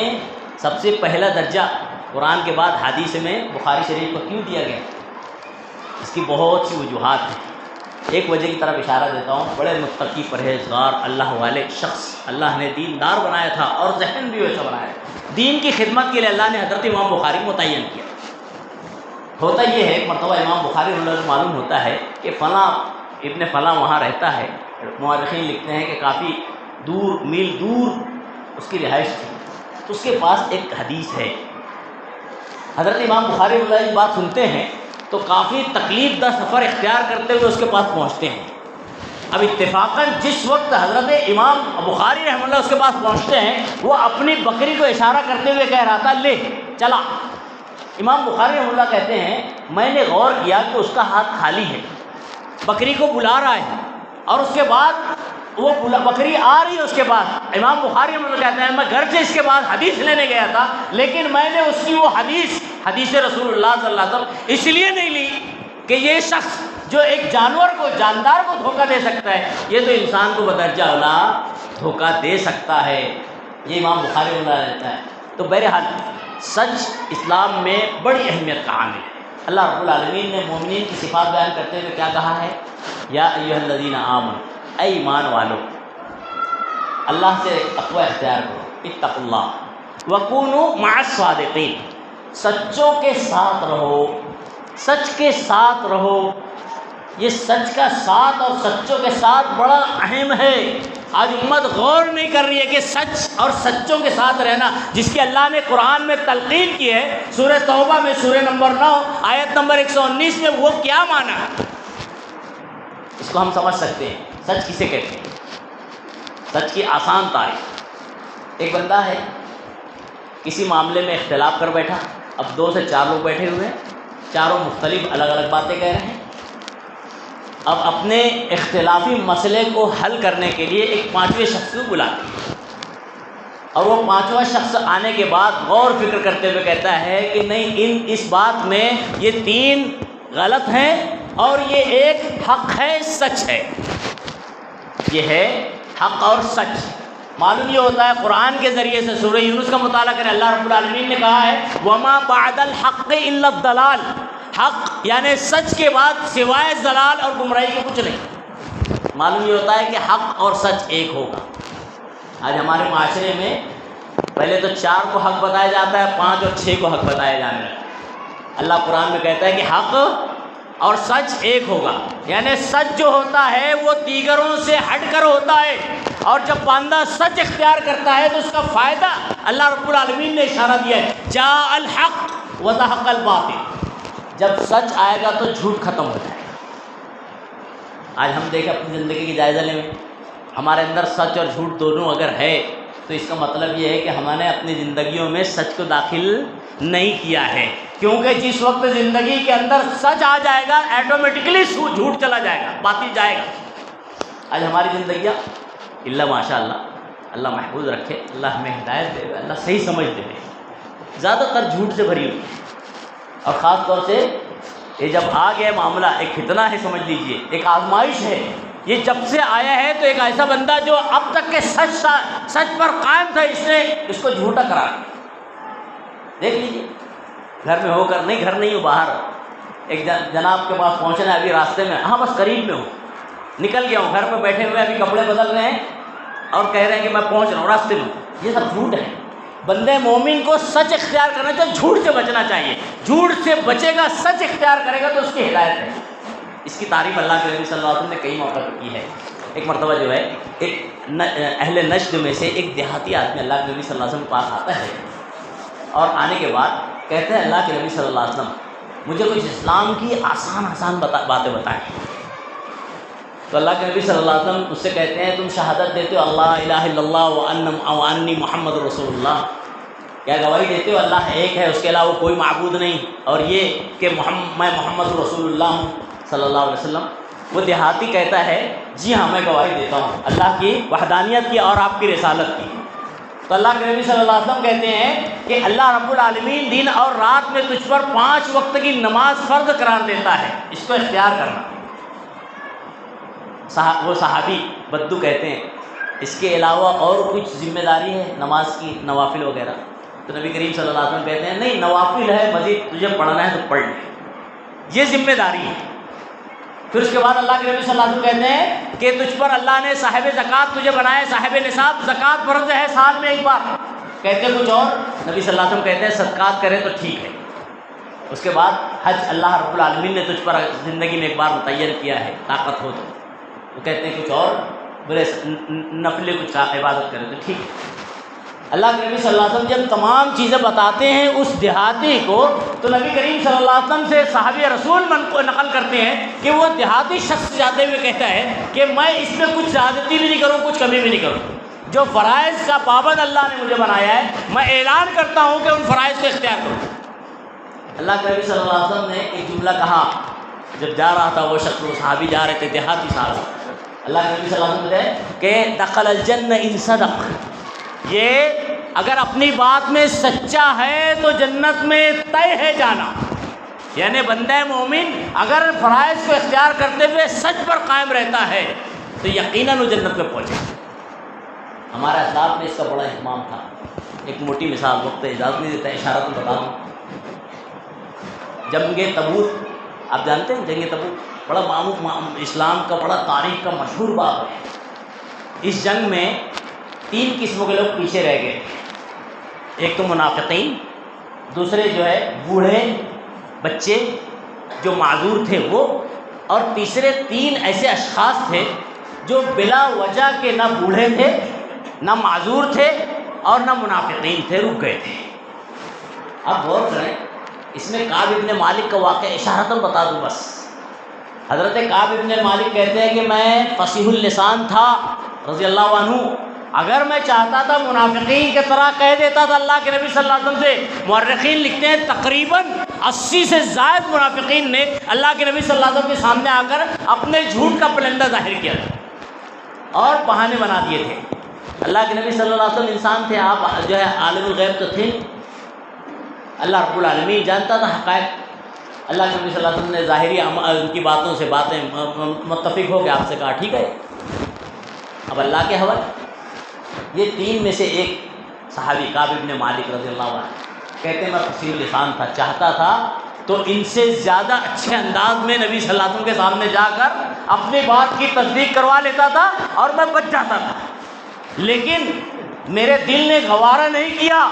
سب سے پہلا درجہ قرآن کے بعد حدیث میں بخاری شریف کو کیوں دیا گیا؟ اس کی بہت سی وجوہات ہیں۔ ایک وجہ کی طرف اشارہ دیتا ہوں، بڑے متقی پرہیزگار اللہ والے شخص اللہ نے دیندار بنایا تھا، اور ذہن بھی ویسا بنایا تھا۔ دین کی خدمت کے لیے اللہ نے حضرت امام بخاری کو متعین کیا۔ ہوتا یہ ہے ایک مرتبہ امام بخاری رحمہ اللہ کو معلوم ہوتا ہے کہ فلاں ابن فلاں وہاں رہتا ہے، مورخین لکھتے ہیں کہ کافی دور، میل دور اس کی رہائش تھی، تو اس کے پاس ایک حدیث ہے۔ حضرت امام بخاری رحمہ اللہ کی بات سنتے ہیں تو کافی تکلیف دہ سفر اختیار کرتے ہوئے اس کے پاس پہنچتے ہیں۔ اب اتفاقاً جس وقت حضرت امام بخاری رحمہ اللہ اس کے پاس پہنچتے ہیں وہ اپنی بکری کو اشارہ کرتے ہوئے کہہ رہا تھا لے چلا۔ امام بخاری رحمہ اللہ کہتے ہیں میں نے غور کیا کہ اس کا ہاتھ خالی ہے، بکری کو بلا رہا ہے، اور اس کے بعد وہ بکری آ رہی ہے اس کے بعد۔ امام بخاری رحمہ اللہ کہتے ہیں میں گھر سے اس کے بعد حدیث لینے گیا تھا، لیکن میں نے اس کی وہ حدیث رسول اللہ صلی اللہ علیہ وسلم اس لیے نہیں لی کہ یہ شخص جو ایک جاندار کو دھوکہ دے سکتا ہے، یہ تو انسان کو بدرجہ اولا دھوکہ دے سکتا ہے۔ یہ امام بخاری رحمہ اللہ کہتا ہے۔ تو بہرحال سچ اسلام میں بڑی اہمیت کا عامل ہے۔ اللہ رب العالمین نے مومنین کی صفات بیان کرتے ہوئے کیا کہا ہے؟ یا ایھا الذین آمنوا، اے ایمان والو اللہ سے تقوی اختیار کرو، اتقوا اللہ وکونوا مع الصادقین، سچوں کے ساتھ رہو، سچ کے ساتھ رہو۔ یہ سچ کا ساتھ اور سچوں کے ساتھ بڑا اہم ہے۔ آج امت غور نہیں کر رہی ہے کہ سچ اور سچوں کے ساتھ رہنا جس کی اللہ نے قرآن میں تلقین کی ہے، سورہ توبہ میں سورہ نمبر 9 آیت نمبر 119 میں، وہ کیا معنی ہے اس کو ہم سمجھ سکتے ہیں۔ سچ کسے کہتے ہیں؟ سچ کی آسان تعریف، ایک بندہ ہے کسی معاملے میں اختلاف کر بیٹھا، اب 2 سے 4 لوگ بیٹھے ہوئے ہیں، چاروں مختلف الگ الگ باتیں کہہ رہے ہیں۔ اب اپنے اختلافی مسئلے کو حل کرنے کے لیے ایک پانچویں شخص کو بلاتے ہیں، اور وہ پانچواں شخص آنے کے بعد غور فکر کرتے ہوئے کہتا ہے کہ نہیں، اس بات میں یہ 3 غلط ہیں اور یہ ایک حق ہے، سچ ہے، یہ ہے حق اور سچ۔ معلوم یہ ہوتا ہے قرآن کے ذریعے سے سورہ یونس کا مطالعہ کریں، اللہ رب العالمین نے کہا ہے وَمَا بَعْدَ الْحَقِّ إِلَّا الضَّلَالُ، حق یعنی سچ کے بعد سوائے ضلال اور گمراہی کے کچھ نہیں۔ معلوم یہ ہوتا ہے کہ حق اور سچ ایک ہوگا۔ آج ہمارے معاشرے میں پہلے تو 4 کو حق بتایا جاتا ہے، 5 اور 6 کو حق بتایا جانے لگا۔ اللہ قرآن میں کہتا ہے کہ حق اور سچ ایک ہوگا، یعنی سچ جو ہوتا ہے وہ دیگروں سے ہٹ کر ہوتا ہے، اور جب بندہ سچ اختیار کرتا ہے تو اس کا فائدہ اللہ رب العالمین نے اشارہ دیا ہے، جاء الحق وزهق الباطل، جب سچ آئے گا تو جھوٹ ختم ہو جائے گا۔ آج ہم دیکھیں اپنی زندگی کی جائزہ لیں، ہمارے اندر سچ اور جھوٹ دونوں اگر ہے تو اس کا مطلب یہ ہے کہ ہم نے اپنی زندگیوں میں سچ کو داخل نہیں کیا ہے، کیونکہ جس وقت زندگی کے اندر سچ آ جائے گا ایٹومیٹکلی جھوٹ چلا جائے گا، باطل جائے گا۔ آج ہماری زندگیاں اللہ ماشاء اللہ، اللہ محفوظ رکھے، اللہ ہمیں ہدایت دے، اللہ صحیح سمجھ دے، زیادہ تر جھوٹ سے بھری ہوئی، اور خاص طور سے یہ جب آ گیا معاملہ، ایک فتنہ ہے سمجھ لیجئے، ایک آزمائش ہے، یہ جب سے آیا ہے تو ایک ایسا بندہ جو اب تک کے سچ پر قائم تھا، اس نے اس کو جھوٹا کرا دیا۔ دیکھ لیجئے گھر میں ہو کر، نہیں گھر نہیں ہو، باہر ایک جناب کے پاس پہنچنا ہے، ابھی راستے میں، ہاں بس قریب میں ہوں، نکل گیا ہوں، گھر میں بیٹھے ہوئے ابھی کپڑے بدل رہے ہیں اور کہہ رہے ہیں کہ میں پہنچ رہا ہوں راستے میں، یہ سب جھوٹ ہے۔ بندے مومن کو سچ اختیار کرنا چاہیے، جھوٹ سے بچنا چاہیے، جھوٹ سے بچے گا، سچ اختیار کرے گا تو اس کی ہدایت ہے۔ اس کی تعریف اللہ کے نبی صلی اللہ علیہ وسلم نے کئی موقع پر کی ہے۔ ایک مرتبہ جو ہے ایک اہل نجد میں سے ایک دیہاتی آدمی اللہ کے نبی صلی اللہ علیہ وسلم کے پاس آتا ہے، اور آنے کے بعد کہتے ہیں اللہ کے نبی صلی اللہ علیہ وسلم مجھے کچھ اسلام کی آسان باتیں بتائیں۔ تو اللہ کے نبی صلی اللہ علیہ وسلم اس سے کہتے ہیں تم شہادت دیتے ہو اللہ الہ الا اللہ وانی محمد رسول اللہ، کیا گواہی دیتے ہو اللہ ایک ہے، اس کے علاوہ کوئی معبود نہیں، اور یہ کہ میں محمد رسول اللہ ہوں صلی اللہ علیہ وسلم۔ وہ دیہاتی کہتا ہے جی ہاں میں گواہی دیتا ہوں اللہ کی وحدانیت کی اور آپ کی رسالت کی۔ تو اللہ کے نبی صلی اللہ علیہ وسلم کہتے ہیں کہ اللہ رب العالمین دن اور رات میں تجھ پر 5 وقت کی نماز فرض قرار دیتا ہے، اس کو اختیار کرنا۔ وہ صحابی بدو کہتے ہیں اس کے علاوہ اور کچھ ذمہ داری ہے نماز کی، نوافل وغیرہ؟ تو نبی کریم صلی اللہ علیہ وسلم کہتے ہیں نہیں، نوافل ہے، مزید تجھے پڑھنا ہے تو پڑھ لے، یہ ذمہ داری ہے۔ پھر اس کے بعد اللہ کے نبی صلی اللہ علیہ وسلم کہتے ہیں کہ تجھ پر اللہ نے صاحب زکوٰۃ تجھے بنایا، صاحب نصاب، زکوٰۃ فرض ہے سال میں ایک بار۔ کہتے ہیں کچھ اور؟ نبی صلی اللہ علیہ وسلم کہتے ہیں صدقات کرے تو ٹھیک ہے۔ اس کے بعد حج اللہ رب العالمین نے تجھ پر زندگی میں ایک بار متعین کیا ہے، طاقت ہو تو۔ وہ کہتے ہیں کچھ اور؟ بولے نفل کچھ عبادت کرے تو ٹھیک ہے۔ اللہ کے نبی صلی اللہ علیہ وسلم جب تمام چیزیں بتاتے ہیں اس دیہاتی کو، تو نبی کریم صلی اللہ علیہ وسلم سے صحابی رسول کو نقل کرتے ہیں کہ وہ دیہاتی شخص جاتے ہوئے کہتا ہے کہ میں اس میں کچھ زیادتی بھی نہیں کروں، کچھ کمی بھی نہیں کروں، جو فرائض کا پابند اللہ نے مجھے بنایا ہے میں اعلان کرتا ہوں کہ ان فرائض کو اختیار کروں۔ اللہ کے نبی صلی اللہ علیہ وسلم نے ایک جملہ کہا جب جا رہا تھا وہ شخص، وہ صحابی جا رہے تھے دیہاتی صاحب، اللہ کے نبی صلی اللہ علیہ وسلم نے کہ دخل الجنہ ان صدق، یہ اگر اپنی بات میں سچا ہے تو جنت میں طے ہے جانا، یعنی بندہ مومن اگر فرائض کو اختیار کرتے ہوئے سچ پر قائم رہتا ہے تو یقیناً وہ جنت میں پہنچے۔ ہمارے اسلاف میں اس کا بڑا اہتمام تھا۔ ایک موٹی مثال، وقت اجازت نہیں دیتا، اشارہ تو بتا دوں۔ جنگ تبوک آپ جانتے ہیں، جنگ تبوک بڑا اسلام کا بڑا تاریخ کا مشہور باب ہے۔ اس جنگ میں 3 قسموں کے لوگ پیچھے رہ گئے، ایک تو منافقین، دوسرے جو ہے بوڑھے بچے جو معذور تھے وہ، اور تیسرے 3 ایسے اشخاص تھے جو بلا وجہ کے نہ بوڑھے تھے، نہ معذور تھے اور نہ منافقین تھے، رک گئے تھے۔ اب غور کریں، اس میں کعب ابن مالک کا واقعہ اشارتاً بتا دوں بس۔ حضرت کعب ابن مالک کہتے ہیں کہ میں فصیح اللسان تھا رضی اللہ عنہ، اگر میں چاہتا تھا منافقین کی طرح کہہ دیتا تھا اللہ کے نبی صلی اللہ علیہ وسلم سے۔ مورخین لکھتے ہیں تقریباً 80 سے زائد منافقین نے اللہ کے نبی صلی اللہ علیہ وسلم کے سامنے آ کر اپنے جھوٹ کا پلندہ ظاہر کیا تھا اور بہانے بنا دیے تھے۔ اللہ کے نبی صلی اللہ علیہ وسلم انسان تھے، آپ جو ہے عالم الغیب تو تھے، اللہ رب العالمین جانتا تھا حقائق۔ اللہ کے نبی صلی اللہ علیہ وسلم نے ظاہری ان کی باتوں سے باتیں متفق ہو کے آپ سے کہا ٹھیک ہے، اب اللہ کے حوالے۔ یہ 3 میں سے ایک صحابی کعب بن مالک رضی اللہ عنہ کہتے ہیں میں فصیح لسان تھا، چاہتا تھا تو ان سے زیادہ اچھے انداز میں نبی صلی اللہ علیہ وسلم کے سامنے جا کر اپنی بات کی تصدیق کروا لیتا تھا اور میں بچ جاتا تھا، لیکن میرے دل نے گوارا نہیں کیا۔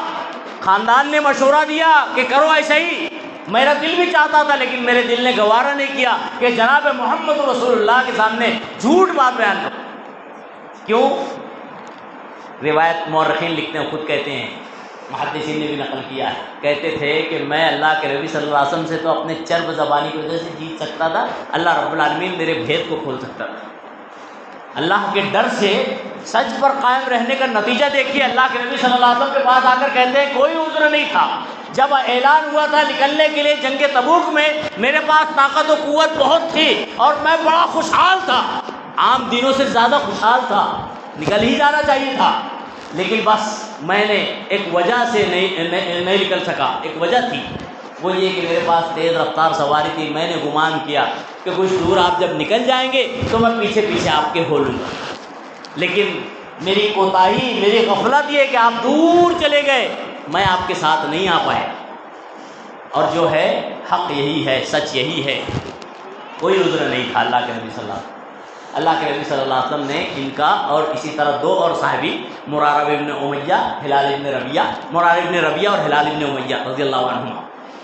خاندان نے مشورہ دیا کہ کرو ایسا ہی، میرا دل بھی چاہتا تھا لیکن میرے دل نے گوارا نہیں کیا کہ جناب محمد رسول اللہ کے سامنے جھوٹ بات بیان کرو۔ کیوں؟ روایت مورخین لکھتے ہیں، خود کہتے ہیں، محدثین نے بھی نقل کیا ہے، کہتے تھے کہ میں اللہ کے نبی صلی اللہ علیہ وسلم سے تو اپنے چرب زبانی کی وجہ سے جیت سکتا تھا، اللہ رب العالمین میرے بھید کو کھول سکتا تھا۔ اللہ کے ڈر سے سچ پر قائم رہنے کا نتیجہ دیکھیے، اللہ کے نبی صلی اللہ علیہ وسلم کے پاس آ کر کہتے ہیں کوئی عذر نہیں تھا، جب اعلان ہوا تھا نکلنے کے لیے جنگ تبوک میں میرے پاس طاقت و قوت بہت تھی اور میں بڑا خوشحال تھا، عام دنوں سے زیادہ خوشحال تھا، نکل ہی جانا چاہیے تھا، لیکن بس میں نے ایک وجہ سے نہیں نکل سکا۔ ایک وجہ تھی، وہ یہ کہ میرے پاس تیز رفتار سواری تھی، میں نے گمان کیا کہ کچھ دور آپ جب نکل جائیں گے تو میں پیچھے پیچھے آپ کے ہو لوں گا، لیکن میری کوتاہی، میری غفلت یہ کہ آپ دور چلے گئے، میں آپ کے ساتھ نہیں آ پایا، اور جو ہے حق یہی ہے، سچ یہی ہے، کوئی عذر نہیں تھا اللہ کے نبی صلی اللہ علیہ وسلم۔ اللہ کے نبی صلی اللہ علیہ وسلم نے ان کا اور اسی طرح 2 اور صحابی مرارہ ابن امیہ، ہلال ابن ربیعہ، مرارہ ابن ربیعہ اور ہلال ابن امیہ رضی اللہ عنہما،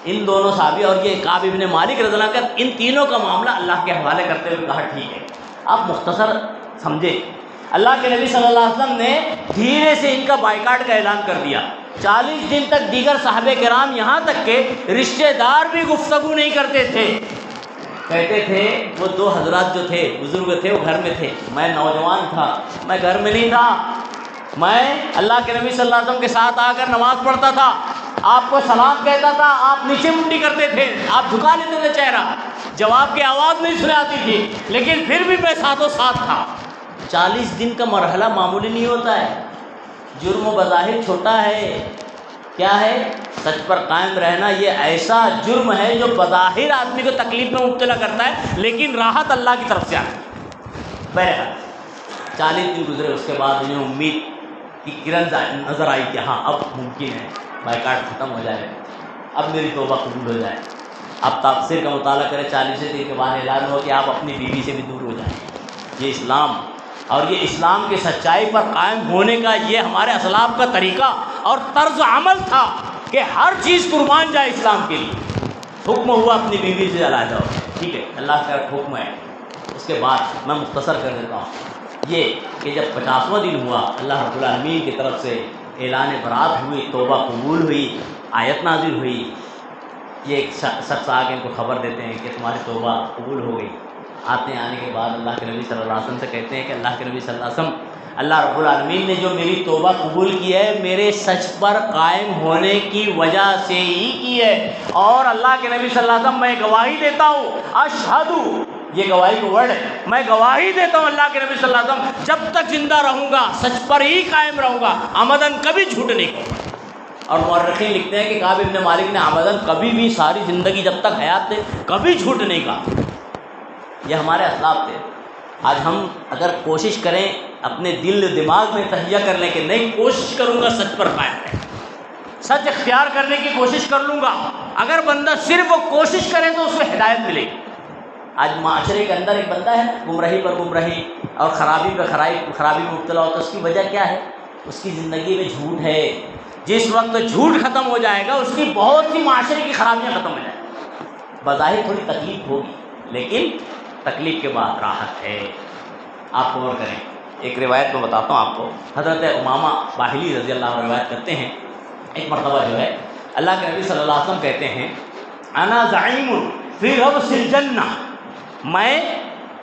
ان دونوں صحابی اور یہ کعب ابن مالک رضی اللہ عنہ، ان تینوں کا معاملہ اللہ کے حوالے کرتے ہوئے کہا ٹھیک ہے۔ آپ مختصر سمجھے، اللہ کے نبی صلی اللہ علیہ وسلم نے دھیرے سے ان کا بائیکاٹ کا اعلان کر دیا۔ 40 دن تک دیگر صحابہ کرام، یہاں تک کہ رشتہ دار بھی گفتگو نہیں کرتے تھے۔ کہتے تھے وہ 2 حضرات جو تھے، بزرگ تھے، وہ گھر میں تھے، میں نوجوان تھا، میں گھر میں نہیں تھا، میں اللہ کے نبی صلی اللہ علیہ وسلم کے ساتھ آ کر نماز پڑھتا تھا، آپ کو سلام کہتا تھا، آپ نیچے منڈی کرتے تھے، آپ جھکا لیتے تھے چہرہ، جواب کی آواز نہیں سنی آتی تھی، لیکن پھر بھی میں ساتھوں ساتھ تھا۔ 40 دن کا مرحلہ معمولی نہیں ہوتا ہے، جرم و بظاہر چھوٹا ہے، کیا ہے؟ سچ پر قائم رہنا یہ ایسا جرم ہے جو بظاہر آدمی کو تکلیف میں مبتلا کرتا ہے، لیکن راحت اللہ کی طرف سے آتی ہے۔ بہرحال 40 دن گزرے، اس کے بعد انہیں امید کی کرن نظر آئی کہ ہاں اب ممکن ہے بائیکاٹ ختم ہو جائے، اب میری توبہ قبول ہو جائے۔ اب تفسیر کا مطالعہ کریں، 40 دن کے بعد اعلان ہوا کہ آپ اپنی بیوی سے بھی دور ہو جائیں۔ یہ اسلام اور یہ اسلام کی سچائی پر قائم ہونے کا یہ ہمارے اسلاف کا طریقہ اور طرز عمل تھا کہ ہر چیز قربان جائے اسلام کے لیے۔ حکم ہوا اپنی بیوی سے علیحدہ ہو، ٹھیک ہے، اللہ کا حکم ہے۔ اس کے بعد میں مختصر کر دیتا ہوں یہ کہ جب 50واں دن ہوا، اللہ رب العالمین کی طرف سے اعلان برات ہوئی، توبہ قبول ہوئی، آیت نازل ہوئی۔ یہ ایک شخص آ کے ان کو خبر دیتے ہیں کہ تمہاری توبہ قبول ہو گئی۔ آنے کے بعد اللہ کے نبی صلی اللہ علیہ وسلم سے کہتے ہیں کہ اللہ کے نبی صلی اللہ علیہ وسلم، اللہ رب العالمین نے جو میری توبہ قبول کی ہے میرے سچ پر قائم ہونے کی وجہ سے ہی کی ہے، اور اللہ کے نبی صلی اللہ علیہ وسلم میں گواہی دیتا ہوں، اشہدو، یہ گواہی کا ورڈ ہے، میں گواہی دیتا ہوں اللہ کے نبی صلی اللہ علیہ وسلم جب تک زندہ رہوں گا سچ پر ہی قائم رہوں گا، عمدن کبھی جھوٹ نہیں کروں۔ اور مورخین لکھتے ہیں کہ کعب ابن مالک نے عمدن کبھی بھی ساری زندگی جب تک حیات تھے کبھی جھوٹ نہیں کہا۔ یہ ہمارے اسلاف تھے۔ آج ہم اگر کوشش کریں اپنے دل دماغ میں تہیہ کر لیں کہ نہیں، کوشش کروں گا سچ پر قائم رہے، سچ اختیار کرنے کی کوشش کر لوں گا، اگر بندہ صرف وہ کوشش کرے تو اس کو ہدایت ملے گی۔ آج معاشرے کے اندر ایک بندہ ہے گمراہی پر گمراہی اور خرابی پر خرابی میں مبتلا ہوتا ہے، اس کی وجہ کیا ہے؟ اس کی زندگی میں جھوٹ ہے۔ جس وقت جھوٹ ختم ہو جائے گا اس کی بہت سی معاشرے کی خرابیاں ختم ہو جائیں گی۔ بظاہر تھوڑی تکلیف ہوگی لیکن تکلیف کے بعد راحت ہے۔ آپ غور کریں، ایک روایت میں بتاتا ہوں آپ کو، حضرت امامہ باہلی رضی اللہ عنہ روایت کرتے ہیں، ایک مرتبہ جو ہے اللہ کے نبی صلی اللہ علیہ وسلم کہتے ہیں انا زعیم فی ربس الجنہ، میں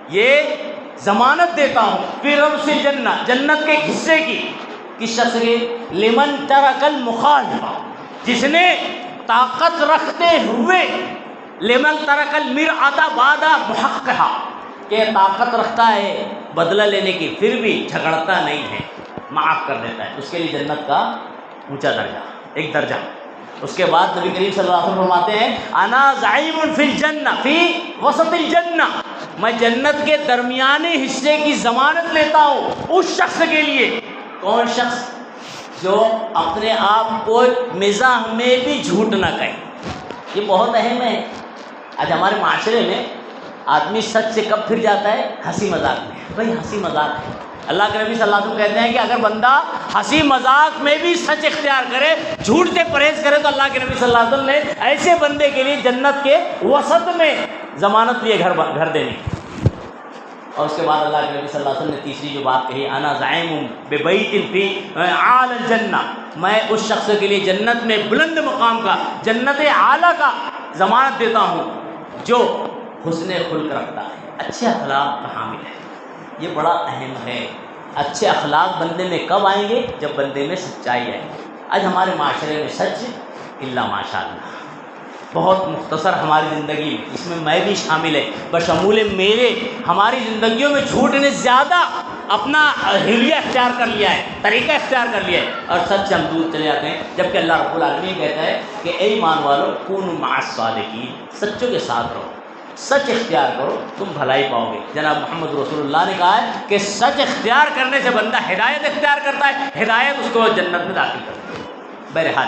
یہ ضمانت دیتا ہوں فی ربس الجنہ، جنت کے حصے کی، کس شخص کے؟ لمن ترک المخالفہ، جس نے طاقت رکھتے ہوئے لمن ترک المرأۃ بعد محقها، کہ طاقت رکھتا ہے بدلہ لینے کی پھر بھی جھگڑتا نہیں ہے، معاف کر دیتا ہے، اس کے لیے جنت کا اونچا درجہ، ایک درجہ۔ اس کے بعد نبی کریم صلی اللہ علیہ وسلم فرماتے ہیں انا زعیم فی الجنہ فی وسط الجنہ، میں جنت کے درمیانے حصے کی ضمانت لیتا ہوں اس شخص کے لیے۔ کون شخص؟ جو اپنے آپ کو مزاح میں بھی جھوٹ نہ کہے۔ یہ بہت اہم ہے۔ آج ہمارے معاشرے میں آدمی سچ سے کب پھر جاتا ہے؟ ہنسی مذاق میں۔ بھائی ہنسی مذاق ہے، اللہ کے نبی صلی اللہ علیہ وسلم کہتے ہیں کہ اگر بندہ ہنسی مذاق میں بھی سچ اختیار کرے، جھوٹ سے پرہیز کرے، تو اللہ کے نبی صلی اللہ علیہ وسلم نے ایسے بندے کے لیے جنت کے وسط میں ضمانت لیے گھر دینے۔ اور اس کے بعد اللہ کے نبی صلی اللہ علیہ وسلم نے تیسری جو بات کہی، انا زعیم ببیت فی اعلی الجنہ، میں اس شخص کے لیے جنت میں بلند مقام کا، جنت اعلیٰ کا ضمانت دیتا ہوں جو حسن خلق رکھتا ہے، اچھے اخلاق کا حامل ہے۔ یہ بڑا اہم ہے۔ اچھے اخلاق بندے میں کب آئیں گے؟ جب بندے میں سچائی آئے گی۔ آج ہمارے معاشرے میں سچ الا ماشاء اللہ بہت مختصر ہماری زندگی میں، اس میں بھی شامل ہے، بشمول میرے، ہماری زندگیوں میں جھوٹ نے زیادہ اپنا حلیہ اختیار کر لیا ہے، طریقہ اختیار کر لیا ہے، اور سچ سے ہم دور چلے جاتے ہیں، جبکہ اللہ رب العالمین کہتا ہے کہ اے ایمان والو کونوا مع الصادقین، سچوں کے ساتھ رہو، سچ اختیار کرو، تم بھلائی پاؤ گے۔ جناب محمد رسول اللہ نے کہا ہے کہ سچ اختیار کرنے سے بندہ ہدایت اختیار کرتا ہے، ہدایت اس کو جنت میں داخل کرتی ہے۔ بہرحال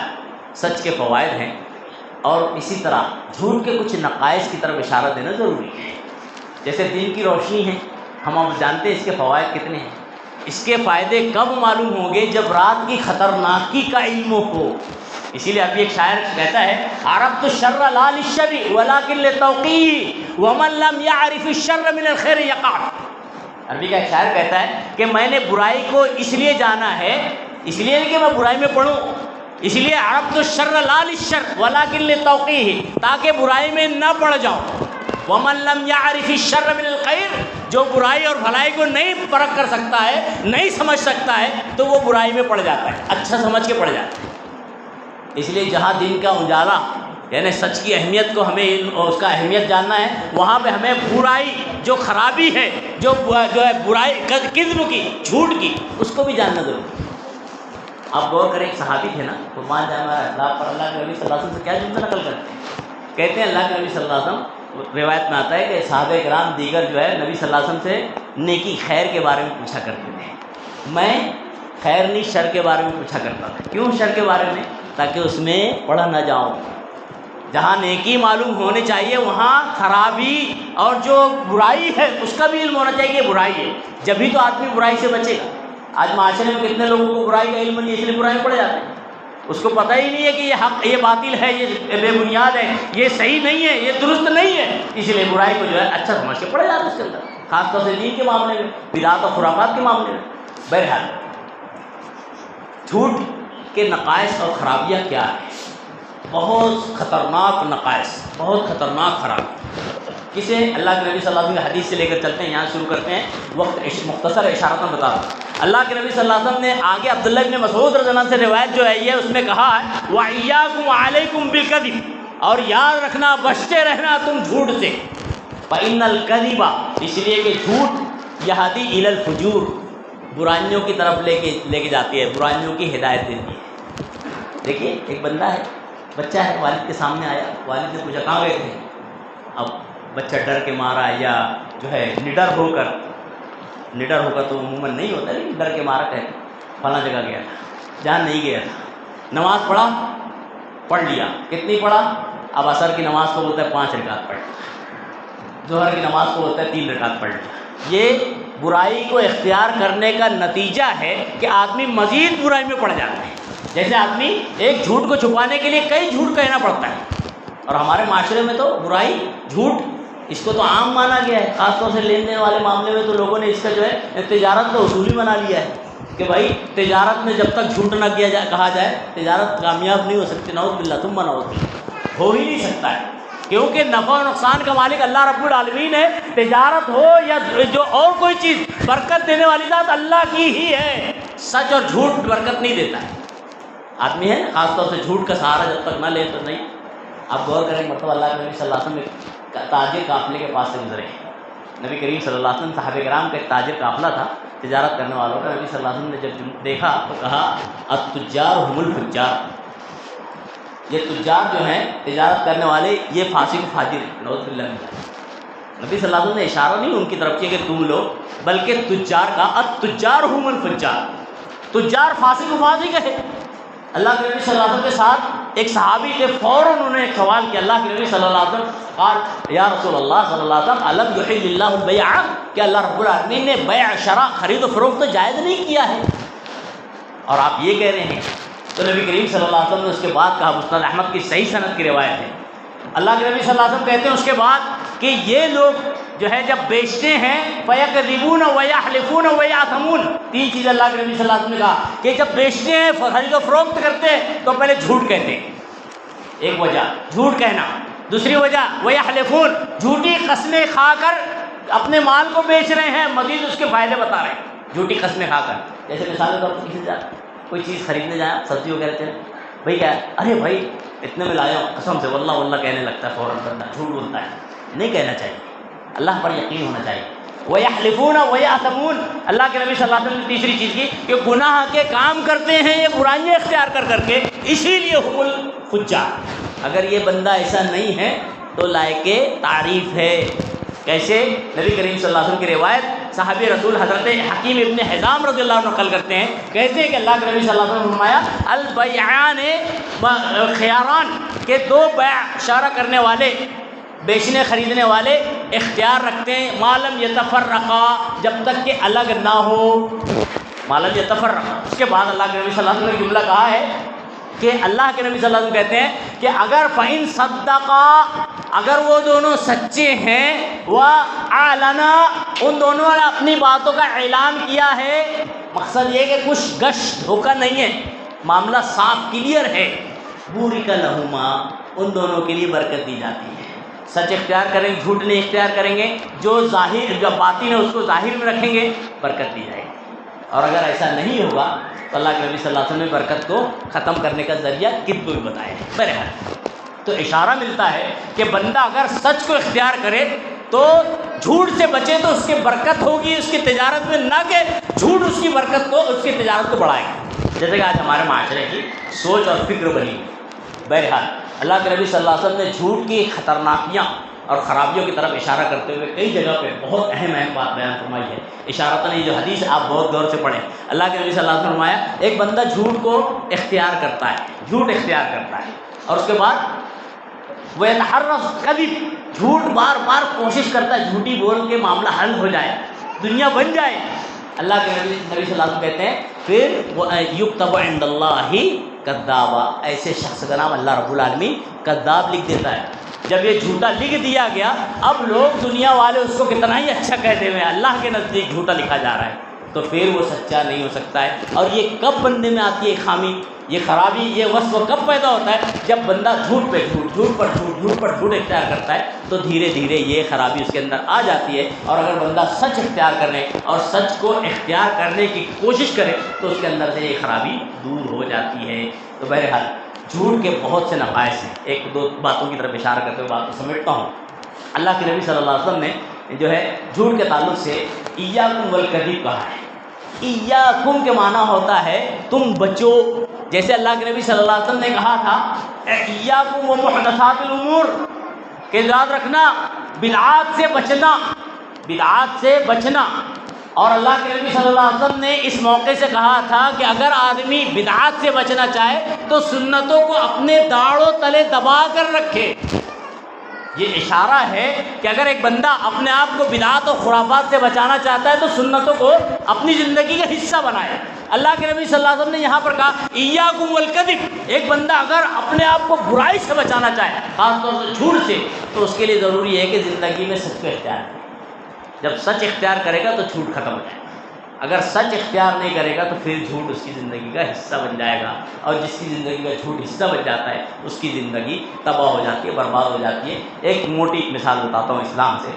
سچ کے فوائد ہیں، اور اسی طرح جھوٹ کے کچھ نقائص کی طرف اشارہ دینا ضروری ہے۔ جیسے دین کی روشنی ہے، ہم اب جانتے ہیں اس کے فوائد کتنے ہیں۔ اس کے فائدے کب معلوم ہوں گے؟ جب رات کی خطرناکی کا علم ہو۔ اسی لیے ابھی ایک شاعر کہتا ہے عرفت الشر لا للشر ولكن للتوقيه ومن لم يعرف الشر من الخير يقع۔ عربی کا ایک شاعر کہتا ہے کہ میں نے برائی کو اس لیے جانا ہے، اس لیے نہیں کہ میں برائی میں پڑھوں، اس لیے عرفت الشر لا للشر ولكن للتوقيه، تاکہ برائی میں نہ پڑ جاؤں۔ ومن لم يعرف الشر من الخير، جو برائی اور بھلائی کو نہیں پرکھ کر سکتا ہے، نہیں سمجھ سکتا ہے، تو وہ برائی میں پڑ جاتا ہے، اچھا سمجھ کے پڑ جاتا ہے۔ اس لیے جہاں دین کا اجالا یعنی سچ کی اہمیت کو ہمیں اس کا اہمیت جاننا ہے، وہاں پہ ہمیں برائی جو خرابی ہے، جو ہے برائی کذب کی، جھوٹ کی، اس کو بھی جاننا ضروری ہے۔ آپ غور کریں، ایک صحابی تھے نا، قربان جانا اخلاق پر اللہ کے نبی صلی اللہ علیہ وسلم سے کیا جملہ نقل کرتے ہیں؟ کہتے ہیں اللہ کے نبی صلی اللہ علیہ وسلم، روایت میں آتا ہے کہ صحابہ کرام دیگر جو ہے نبی صلی اللہ علیہ وسلم سے نیکی خیر کے بارے میں پوچھا کرتے تھے۔ میں خیر نہیں شر کے بارے میں پوچھا کرتا تھا۔ کیوں شر کے بارے میں؟ تاکہ اس میں پڑھ نہ جاؤں۔ جہاں نیکی معلوم ہونی چاہیے وہاں خرابی اور جو برائی ہے اس کا بھی علم ہونا چاہیے کہ برائی ہے، جبھی تو آدمی برائی سے بچے گا۔ آج معاشرے میں کتنے لوگوں کو برائی کا علم نہیں ہے، اس لیے برائی میں پڑ جاتے ہیں، اس کو پتہ ہی نہیں ہے کہ یہ حق، یہ باطل ہے، یہ بے بنیاد ہے، یہ صحیح نہیں ہے، یہ درست نہیں ہے، اس لیے برائی کو جو ہے اچھا سمجھ کے پڑ جاتے ہیں اس کے اندر، خاص طور سے دین کے معاملے میں، بدعات اور خرافات کے معاملے میں۔ بہرحال جھوٹ کے نقائص اور خرابیاں کیا ہیں؟ بہت خطرناک نقائص، بہت خطرناک خرابی۔ کسے؟ اللہ کے نبی صلی اللہ علیہ وسلم کی حدیث سے لے کر چلتے ہیں، یہاں شروع کرتے ہیں، وقت مختصر اشارتاً بتا دوں۔ اللہ کے نبی صلی اللہ علیہ وسلم نے آگے عبداللہ بن مسعود رضی اللہ عنہ سے روایت جو ہے یہ اس میں کہا ہے وَإِيَّاكُمْ عَلَيْكُمْ بِالْكَذِبِ، اور یاد رکھنا، بچتے رہنا تم جھوٹ سے۔ فَإِنَّ الْكَذِبَ، اس لیے کہ جھوٹ یہدی إِلَى الْفُجُورِ، برائیوں کی طرف لے کے جاتی ہے، برائیوں کی ہدایت دیتی ہے۔ دیکھیے ایک بندہ ہے، بچہ ہے، والد کے سامنے آیا، والد نے پوچھا کہاں گئے تھے؟ اب بچہ ڈر کے مارا یا جو ہے نڈر ہو کر تو عموماً نہیں ہوتا، لیکن ڈر کے مارا کہتے فلاں جگہ گیا تھا، جہاں نہیں گیا تھا۔ نماز پڑھ لیا، کتنی پڑھا؟ اب عصر کی نماز کو بولتا ہے 5 رکعت پڑھ لیا، ظہر کی نماز کو بولتا ہے 3 رکعت پڑھ لیا۔ یہ برائی کو اختیار کرنے کا نتیجہ ہے کہ آدمی مزید برائی میں پڑ جاتا ہے۔ جیسے آدمی ایک جھوٹ کو چھپانے کے لیے کئی جھوٹ کہنا پڑتا ہے، اور ہمارے معاشرے میں تو برائی، جھوٹ، اس کو تو عام مانا گیا ہے، خاص طور سے لین دین والے معاملے میں تو لوگوں نے اس کا جو ہے تجارت کا اصول ہی بنا لیا ہے کہ بھائی تجارت میں جب تک جھوٹ نہ کیا جائے، کہا جائے، تجارت کامیاب نہیں ہو سکتی۔ نعوذ باللہ، ثم نعوذ باللہ، ہو ہی نہیں سکتا ہے، کیونکہ نفع و نقصان کا مالک اللہ رب العالمین ہے۔ تجارت ہو یا جو اور کوئی چیز، برکت دینے والی ذات اللہ کی ہی ہے، سچ اور جھوٹ برکت نہیں دیتا ہے۔ آدمی ہے خاص طور سے جھوٹ کا سہارا جب تک نہ لے تو نہیں. آپ غور کریں مرتبہ اللہ کے نبی صلی اللہ علیہ وسلم ایک تاجر قافلے کے پاس سے گزرے. نبی کریم صلی اللہ علیہ وسلم صحابہ کرام کا ایک تاجر قافلہ تھا تجارت کرنے والوں کا. نبی صلی اللہ علیہ وسلم نے جب دیکھا تو کہا التجار هم الفجار، یہ تجار جو ہیں تجارت کرنے والے یہ فاسق و فاجر ہیں، نعوذ باللہ من ذلک. نبی صلی اللہ علیہ وسلم نے اشارہ نہیں ان کی طرف کیا کہ تم لوگ، بلکہ تجار کا التجار هم الفجار، تجار فاسق و فاجر ہے. اللہ کے نبی صلی اللہ علیہ وسلم کے ساتھ ایک صحابی کے فوراً انہوں نے ایک سوال کیا. اللہ کے نبی صلی اللہ علیہ وسلم قال یا رسول اللہ صلی اللہ علیہ وسلم الم یحل اللہ البیع، کہ اللہ رب العالمین نے بیع شرع خرید و فروخت جائز نہیں کیا ہے اور آپ یہ کہہ رہے ہیں. تو نبی کریم صلی اللہ علیہ وسلم نے اس کے بعد کہا، مسند احمد کی صحیح سند کی روایت ہے، اللہ کے نبی صلی اللہ علیہ وسلم کہتے ہیں اس کے بعد کہ یہ لوگ جو ہے جب بیچتے ہیں فَيَكْذِبُونَ وَيَحْلِفُونَ وَيَأْثَمُونَ، تین چیزیں اللہ کے نبی صلی اللہ علیہ وسلم نے کہا کہ جب بیچتے ہیں خرید و فروخت کرتے ہیں تو پہلے جھوٹ کہتے ہیں. ایک وجہ جھوٹ کہنا، دوسری وجہ وَيَحْلِفُونَ، جھوٹی قسمیں کھا کر اپنے مال کو بیچ رہے ہیں، مزید اس کے فائدے بتا رہے ہیں جھوٹی قسمیں کھا کر. جیسے مثال کے طور پر کسی کوئی چیز خریدنے جائیں سبزی وغیرہ چلے، بھائی کیا ہے، ارے بھائی اتنے میں لایا ہوں، قسم سے واللہ واللہ کہنے لگتا ہے، فوراً بندہ جھوٹ بولتا ہے. نہیں کہنا چاہیے، اللہ پر یقین ہونا چاہیے. وَيَحْلِفُونَ وَيَأْثَمُونَ، اللہ کے نبی صلی اللہ علیہ وسلم نے تیسری چیز کی کہ گناہ کے کام کرتے ہیں یہ برائیاں اختیار کر کر کے، اسی لیے هم الفجار. اگر یہ بندہ ایسا نہیں ہے تو لائق تعریف ہے. کیسے؟ نبی کریم صلی اللہ علیہ وسلم کی روایت صحابی رسول حضرت حکیم ابن حزام رضی اللہ عنہ نقل کرتے ہیں، کہتے ہیں کہ اللہ کے نبی صلی اللہ علیہ وسلم نے فرمایا البیعان خیاران، کہ دو بیع اشارہ کرنے والے بیچنے خریدنے والے اختیار رکھتے ہیں مالم یتفرقا، جب تک کہ الگ نہ ہو. مالم یتفرقا. اس کے بعد اللہ کے نبی صلی اللہ علیہ وسلم نے جملہ کہا ہے کہ اللہ کے نبی صلی اللہ علیہ وسلم کہتے ہیں کہ اگر فَإِن صَدَّقَا، اگر وہ دونوں سچے ہیں، وَأَعْلَنَا، ان دونوں نے اپنی باتوں کا اعلان کیا ہے، مقصد یہ کہ کچھ گش دھوکہ نہیں ہے، معاملہ صاف کلیئر ہے، بُورِكَ لَهُمَا، ان دونوں کے لیے برکت دی جاتی ہے. سچ اختیار کریں گے، جھوٹ نہیں اختیار کریں گے، جو باطن ہے اس کو ظاہر میں رکھیں گے، برکت دی جائے گی. اور اگر ایسا نہیں ہوگا تو اللہ کے نبی صلی اللہ علیہ وسلم نے برکت کو ختم کرنے کا ذریعہ کن کو بھی بتایا ہے. بہرحال تو اشارہ ملتا ہے کہ بندہ اگر سچ کو اختیار کرے تو جھوٹ سے بچے تو اس کی برکت ہوگی اس کی تجارت میں، نہ کہ جھوٹ اس کی برکت کو، اس کی تجارت کو بڑھائے گا، جیسے کہ آج ہمارے معاشرے کی سوچ اور فکر بنی. بہرحال اللہ کے نبی صلی اللہ علیہ وسلم نے جھوٹ کی خطرناکیاں اور خرابیوں کی طرف اشارہ کرتے ہوئے کئی جگہ پہ بہت اہم بات بیان فرمائی ہے. اشارہ نہیں، جو حدیث آپ بہت غور سے پڑھیں. اللہ کے نبی صلی اللہ علیہ وسلم نے فرمایا ایک بندہ جھوٹ کو اختیار کرتا ہے، جھوٹ اختیار کرتا ہے، اور اس کے بعد وہ یتحرز کذب، جھوٹ بار بار کوشش کرتا ہے جھوٹی بول کے معاملہ حل ہو جائے، دنیا بن جائے. اللہ کے نبی صلی اللہ علیہ وسلم کہتے ہیں پھر وہ یکتب عند اللہ کذابا، ایسے شخص کا نام اللہ رب العالمین کذاب لکھ دیتا ہے. جب یہ جھوٹا لکھ دیا گیا، اب لوگ دنیا والے اس کو کتنا ہی اچھا کہتے ہوئے اللہ کے نزدیک جھوٹا لکھا جا رہا ہے، تو پھر وہ سچا نہیں ہو سکتا ہے. اور یہ کب بندے میں آتی ہے خامی، یہ خرابی، یہ وصف کب پیدا ہوتا ہے؟ جب بندہ جھوٹ پہ جھوٹ، جھوٹ پر جھوٹ، جھوٹ پر جھوٹ اختیار کرتا ہے تو دھیرے دھیرے یہ خرابی اس کے اندر آ جاتی ہے. اور اگر بندہ سچ اختیار کرنے اور سچ کو اختیار کرنے کی کوشش کرے تو اس کے اندر سے یہ خرابی دور ہو جاتی ہے. تو بہرحال جھوٹ کے بہت سے نفائس ہیں. ایک دو باتوں کی طرف اشارہ کرتے ہوئے بات کو سمیٹتا ہوں. اللہ کے نبی صلی اللہ علیہ وسلم نے جو ہے جھوٹ کے تعلق سے ایاکم والکذب کہا ہے. ایاکم کے معنی ہوتا ہے تم بچو، جیسے اللہ کے نبی صلی اللہ علیہ وسلم نے کہا تھا ایاکم ومحدثات الامور، کہ یاد رکھنا بدعات سے بچنا، بدعات سے بچنا. اور اللہ کے نبی صلی اللہ علیہ وسلم نے اس موقع سے کہا تھا کہ اگر آدمی بدعات سے بچنا چاہے تو سنتوں کو اپنے داڑ و تلے دبا کر رکھے. یہ اشارہ ہے کہ اگر ایک بندہ اپنے آپ کو بدعات و خرافات سے بچانا چاہتا ہے تو سنتوں کو اپنی زندگی کا حصہ بنائے. اللہ کے نبی صلی اللہ علیہ وسلم نے یہاں پر کہا ایاکم والکذب. ایک بندہ اگر اپنے آپ کو برائی سے بچانا چاہے، خاص طور سے جھوٹ سے، تو اس کے لیے ضروری ہے کہ زندگی میں سچ کو اختیار کرے. جب سچ اختیار کرے گا تو جھوٹ ختم ہو جائے گا. اگر سچ اختیار نہیں کرے گا تو پھر جھوٹ اس کی زندگی کا حصہ بن جائے گا، اور جس کی زندگی کا جھوٹ حصہ بن جاتا ہے اس کی زندگی تباہ ہو جاتی ہے، برباد ہو جاتی ہے. ایک موٹی مثال بتاتا ہوں اسلام سے.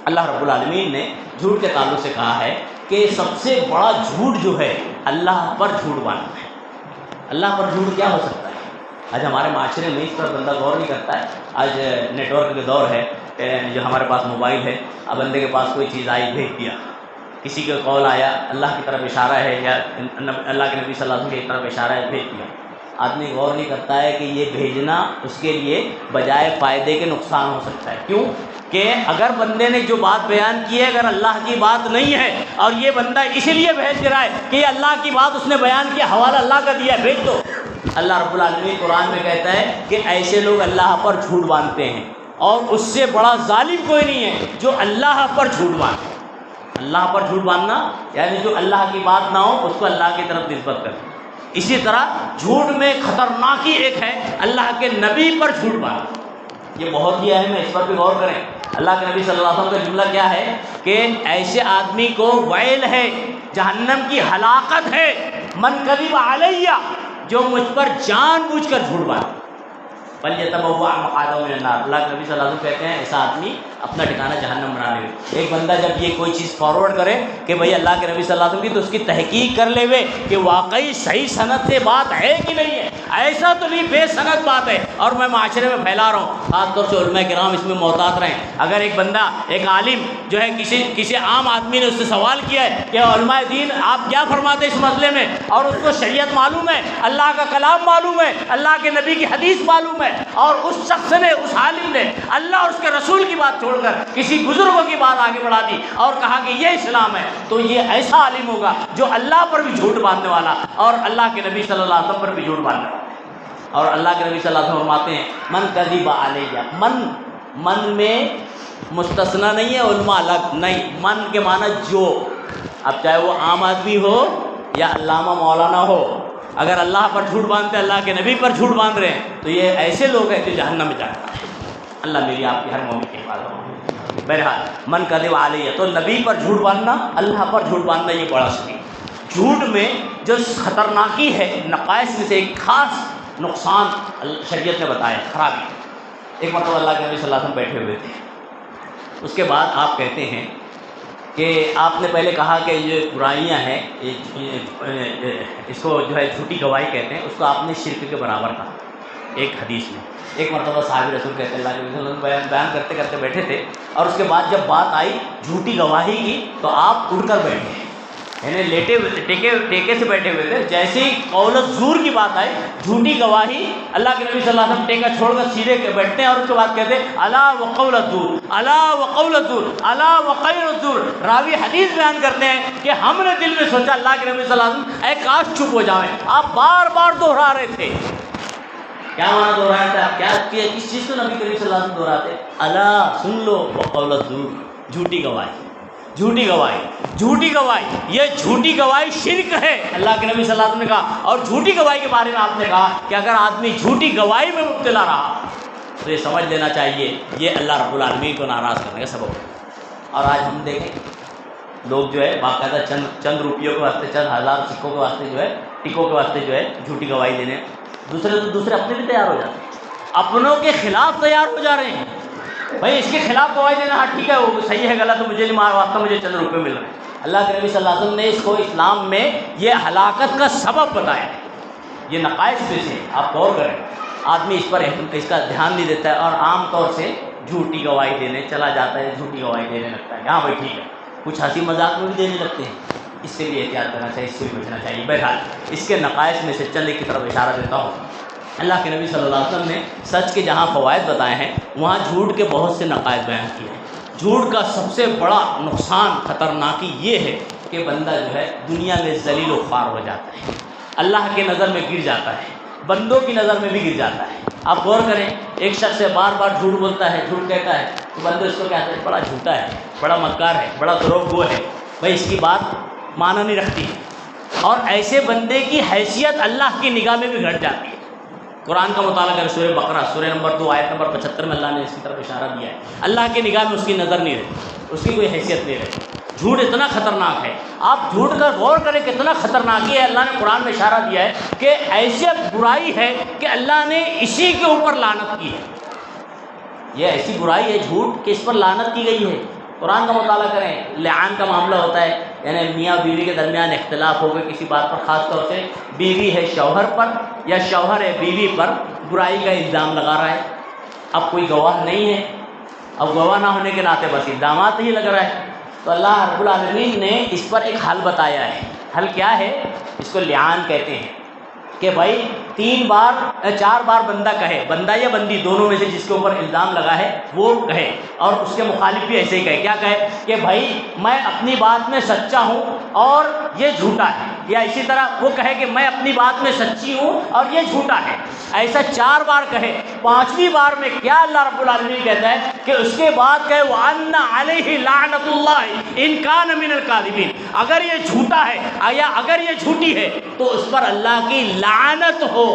اللہ رب العالمین نے جھوٹ کے تعلق سے کہا ہے کہ سب سے بڑا جھوٹ جو ہے اللہ پر جھوٹ باندھنا ہے. اللہ پر جھوٹ کیا ہو سکتا ہے؟ آج ہمارے معاشرے میں اس پر بندہ غور نہیں کرتا ہے. آج نیٹ ورک کا دور ہے، جو ہمارے پاس موبائل ہے، اب بندے کے پاس کوئی چیز آئی بھیج دیا، کسی کا کال آیا اللہ کی طرف اشارہ ہے یا اللہ کے نبی صلی اللہ علیہ وسلم کی طرف اشارہ ہے، بھیج دیا. آدمی غور نہیں کرتا ہے کہ یہ بھیجنا اس کے لیے بجائے فائدے کے نقصان ہو سکتا ہے. کیوں کہ اگر بندے نے جو بات بیان کی ہے اگر اللہ کی بات نہیں ہے اور یہ بندہ اسی لیے بھیج رہا ہے کہ یہ اللہ کی بات اس نے بیان کیا، حوالہ اللہ کا دیا ہے، بھیج دو. اللہ رب العالمین قرآن میں کہتا ہے کہ ایسے لوگ اللہ پر جھوٹ باندھتے ہیں اور اس سے بڑا ظالم کوئی نہیں ہے جو اللہ پر جھوٹ باندھے. اللہ پر جھوٹ باندھنا یعنی جو اللہ کی بات نہ ہو اس کو اللہ کی طرف نسبت کرے. اسی طرح جھوٹ میں خطرناکی ایک ہے اللہ کے نبی پر جھوٹ باندھنا. یہ بہت ہی اہم ہے، اس پر بھی غور کریں. اللہ کے نبی صلی اللہ علیہ وسلم کا جملہ کیا ہے کہ ایسے آدمی کو ویل ہے، جہنم کی ہلاکت ہے، من کذب علیہ، جو مجھ پر جان بوجھ کر جھوٹ باندھے. فلیتبوأ مقعدہ من النار. اللہ کے نبی صلی اللہ علیہ وسلم کہتے ہیں ایسا آدمی اپنا ٹھکانہ جہنم بنا لے. ایک بندہ جب یہ کوئی چیز فارورڈ کرے کہ بھئی اللہ کے نبی صلی اللہ علیہ وسلم کی، تو اس کی تحقیق کر لے ہوئے کہ واقعی صحیح سند سے بات ہے کہ نہیں ہے. ایسا تو نہیں بے سند بات ہے اور میں معاشرے میں پھیلا رہا ہوں. خاص طور سے علماء کرام اس میں محتاط رہیں. اگر ایک بندہ، ایک عالم جو ہے کسی عام آدمی نے اس سے سوال کیا ہے کہ علماء دین آپ کیا فرماتے ہیں اس مسئلے میں، اور اس کو شریعت معلوم ہے، اللہ کا کلام معلوم ہے، اللہ کے نبی کی حدیث معلوم ہے، اور اس شخص نے، اس عالم نے اللہ اور اس کے رسول کی بات چھوڑ کر کسی بزرگوں کی بات آگے بڑھا دی اور کہا کہ یہ اسلام ہے، تو یہ ایسا عالم ہوگا جو اللہ پر بھی جھوٹ باندھنے والا اور اللہ کے نبی صلی اللہ علیہ وسلم پر بھی جھوٹ باندھنے والا. اور اللہ کے نبی صلی اللہ علیہ وسلم فرماتے ہیں من کذب علیہ، من میں مستثنی نہیں ہے، علماء الگ نہیں، من کے معنی جو. اب چاہے وہ عام آدمی ہو یا علامہ مولانا ہو، اگر اللہ پر جھوٹ باندھتے ہیں، اللہ کے نبی پر جھوٹ باندھ رہے ہیں، تو یہ ایسے لوگ ہیں جو جہنم میں جاتے ہیں. اللہ میری آپ کی ہر مومن کی حفاظت ہو. بہرحال من کذب علیہ، تو نبی پر جھوٹ باندھنا، اللہ پر جھوٹ باندھنا یہ بڑا شریک. جھوٹ میں جو خطرناکی ہے، نقائص میں سے ایک خاص نقصان شریعت نے بتایا، خرابی. ایک مرتبہ اللہ کے نبی صلی اللہ علیہ وسلم بیٹھے ہوئے تھے، اس کے بعد آپ کہتے ہیں کہ آپ نے پہلے کہا کہ یہ برائیاں ہیں، اس کو جو ہے جھوٹی گواہی کہتے ہیں، اس کو آپ نے شرک کے برابر کہا ایک حدیث میں. ایک مرتبہ صحابی رسول کہتے ہیں اللہ کے نبی صلی اللہ علیہ وسلم بیان کرتے کرتے بیٹھے تھے، اور اس کے بعد جب بات آئی جھوٹی گواہی کی تو آپ اٹھ کر بیٹھ گئے، یعنی لیٹے ہوئے، ٹیکے سے بیٹھے ہوئے تھے. جیسے ہی قول الزور کی بات آئی، جھوٹی گواہی، اللہ کے نبی صلی اللہ علیہ وسلم ٹیکا چھوڑ کر سیدھے بیٹھتے ہیں اور اس کے بعد کہتے ہیں الا وقول الزور، الا وقول الزور، الا وقول الزور. راوی حدیث بیان کرتے ہیں کہ ہم نے دل میں سوچا اللہ کے نبی صلی اللہ علیہ وسلم اے کاش چپ ہو جائیں. آپ بار بار دوہرا رہے تھے. کیا معنی دوہرا رہے تھے آپ؟ کس چیز کو نبی کریم صلی اللہ علیہ وسلم دوہراتے؟ الا سن لو وقول الزور، جھوٹی گواہی، جھوٹی گواہی، جھوٹی گواہی. یہ جھوٹی گواہی شرک ہے، اللہ کے نبی صلی اللہ علیہ وسلم نے کہا. اور جھوٹی گواہی کے بارے میں آپ نے کہا کہ اگر آدمی جھوٹی گواہی میں مبتلا رہا تو یہ سمجھ لینا چاہیے یہ اللہ رب العالمین کو ناراض کرنے کا سبب ہے. اور آج ہم دیکھیں لوگ جو ہے باقاعدہ چند روپیوں کے واسطے، چند ہزار سکوں کے واسطے جو ہے، ٹکوں کے واسطے جو ہے جھوٹی گواہی دینے. دوسرے اپنے بھی تیار ہو جاتے ہیں، اپنوں کے خلاف تیار ہو جا رہے ہیں. بھائی اس کے خلاف گواہی دینا، ہاں ٹھیک ہے وہ صحیح ہے، غلط تو مجھے نہیں مار واسطہ، مجھے چند روپے مل رہے ہیں. اللہ کے نبی صلی اللہ علیہ وسلم نے اس کو اسلام میں یہ ہلاکت کا سبب بتایا ہے. یہ نقائص میں سے آپ غور کریں. آدمی اس کا دھیان نہیں دیتا ہے اور عام طور سے جھوٹی گواہی دینے چلا جاتا ہے، جھوٹی گواہی دینے لگتا ہے. ہاں بھائی ٹھیک ہے، کچھ ہنسی مذاق میں بھی دینے لگتے ہیں. اس سے بھی احتیاط کرنا چاہیے، اس سے بھی بچنا چاہیے. بہرحال اس کے نقائص میں سے چند ایک کی طرف اشارہ دیتا ہوں. اللہ کے نبی صلی اللہ علیہ وسلم نے سچ کے جہاں فوائد بتائے ہیں وہاں جھوٹ کے بہت سے نقائص بیان کیے ہیں. جھوٹ کا سب سے بڑا نقصان، خطرناکی یہ ہے کہ بندہ جو ہے دنیا میں ذلیل و خوار ہو جاتا ہے، اللہ کے نظر میں گر جاتا ہے، بندوں کی نظر میں بھی گر جاتا ہے. آپ غور کریں، ایک شخص سے بار بار جھوٹ بولتا ہے، جھوٹ کہتا ہے، تو بندے اس کو کہتے ہیں بڑا جھوٹا ہے، بڑا مکار ہے، بڑا دروغ گو ہے. بھائی اس کی بات معنی نہیں رکھتی، اور ایسے بندے کی حیثیت اللہ کی نگاہ میں بھی گھٹ جاتی ہے. قرآن کا مطالعہ کریں، سورہ بقرہ سورہ نمبر 2 آیت نمبر 75 میں اللہ نے اس کی طرف اشارہ دیا ہے. اللہ کی نگاہ میں اس کی نظر نہیں رہتی، اس کی کوئی حیثیت نہیں رہتی. جھوٹ اتنا خطرناک ہے، آپ جھوٹ کا غور کریں کتنا خطرناک ہے. اللہ نے قرآن میں اشارہ دیا ہے کہ ایسی برائی ہے کہ اللہ نے اسی کے اوپر لعنت کی ہے. یہ ایسی برائی ہے جھوٹ کہ اس پر لعنت کی گئی ہے. قرآن کا مطالعہ کریں، لعان کا معاملہ ہوتا ہے، یعنی میاں بیوی کے درمیان اختلاف ہو گئے کسی بات پر، خاص طور سے بیوی ہے شوہر پر یا شوہر ہے بیوی پر برائی کا الزام لگا رہا ہے، اب کوئی گواہ نہیں ہے، اب گواہ نہ ہونے کے ناطے بس الزامات ہی لگ رہا ہے، تو اللہ رب العالمین نے اس پر ایک حل بتایا ہے۔ حل کیا ہے؟ اس کو لعان کہتے ہیں، کہ بھائی 4 بار بندہ کہے، بندہ یا بندی دونوں میں سے جس کے اوپر الزام لگا ہے وہ کہے، اور اس کے مخالف بھی ایسے ہی کہے، کیا کہے کہ بھائی میں اپنی بات میں سچا ہوں اور یہ جھوٹا ہے، یا اسی طرح وہ کہے کہ میں اپنی بات میں سچی ہوں اور یہ جھوٹا ہے، ایسا 4 بار کہے، 5ویں بار میں کیا اللہ رب العالمین کہتا ہے کہ اس کے بعد کہے وَأَنَّ عَلَيْهِ لَعْنَةُ اللَّهِ إِن كَانَ مِنَ الْكَاذِبِينَ، اگر یہ جھوٹا ہے یا اگر یہ جھوٹی ہے تو اس پر اللہ کی لعنت ہو،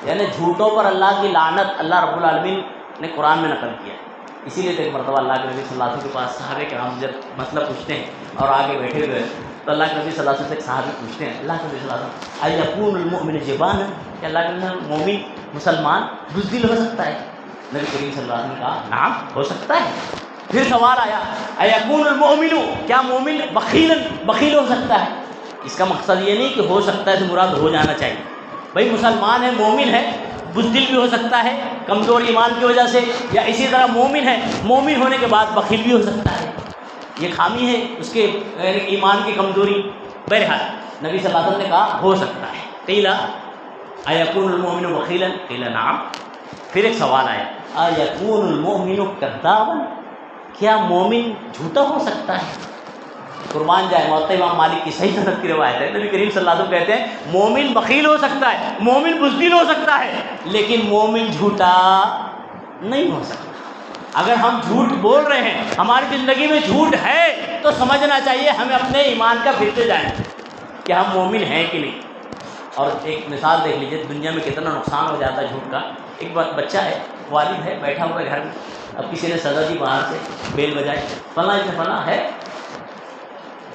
یعنی جھوٹوں پر اللہ کی لعنت اللہ رب العالمین نے قرآن میں نقل کیا۔ اسی لیے تو ایک مرتبہ اللہ کے نبی صلی اللہ علیہ وسلم کے پاس صحابہ کرام جب مسئلہ پوچھتے ہیں اور آگے بیٹھے ہوئے تو اللہ کے نبی صلی اللہ علیہ وسلم سے ایک صحابی پوچھتے ہیں، اللہ کے نبی صلی اللہ علیہ وسلم اَيَكُونُ الْمُؤْمِنُ جِبَانًا، کہ اللہ کے نبی مومن مسلمان بزدل ہو سکتا ہے؟ نبی کریم صلی اللہ علیہ وسلم نے کہا نعم ہو سکتا ہے۔ پھر سوال آیا اَيَكُونُ الْمُؤْمِنُ، کیا مومن بخیل ہو سکتا ہے؟ اس کا مقصد یہ نہیں کہ ہو سکتا ہے سے مراد ہو جانا چاہیے، بھائی مسلمان ہے مومن ہے بزدل بھی ہو سکتا ہے کمزور ایمان کی وجہ سے، یا اسی طرح مومن ہے مومن ہونے کے بعد بخیل بھی ہو سکتا ہے، یہ خامی ہے اس کے ایمان کی کمزوری۔ بہرحال نبی صلی اللہ علیہ وسلم نے کہا ہو سکتا ہے۔ قیل اَيَكُونُ الْمُؤْمِنُ بَخِيلًا قیل نعم۔ پھر ایک سوال آیا اَيَكُونُ الْمُؤْمِنُ كَذَّابًا، کیا مومن جھوٹا ہو سکتا ہے؟ قربان جائے موطئ امام مالک کی صحیح سند کی روایت ہے، نبی کریم صلی اللہ علیہ وسلم کہتے ہیں مومن بخیل ہو سکتا ہے، مومن بزدل ہو سکتا ہے، لیکن مومن جھوٹا نہیں ہو سکتا۔ اگر ہم جھوٹ بول رہے ہیں، ہماری زندگی میں جھوٹ ہے، تو سمجھنا چاہیے ہمیں اپنے ایمان کا پھرتے جائیں کہ ہم مومن ہیں کہ نہیں۔ اور ایک مثال دیکھ لیجیے دنیا میں کتنا نقصان ہو جاتا ہے جھوٹ کا۔ ایک بچہ ہے، والد ہے، بیٹھا ہوا ہے گھر میں، اب کسی نے سزا دی باہر سے، بیل بجائے فلاں اتنے فلاں ہے،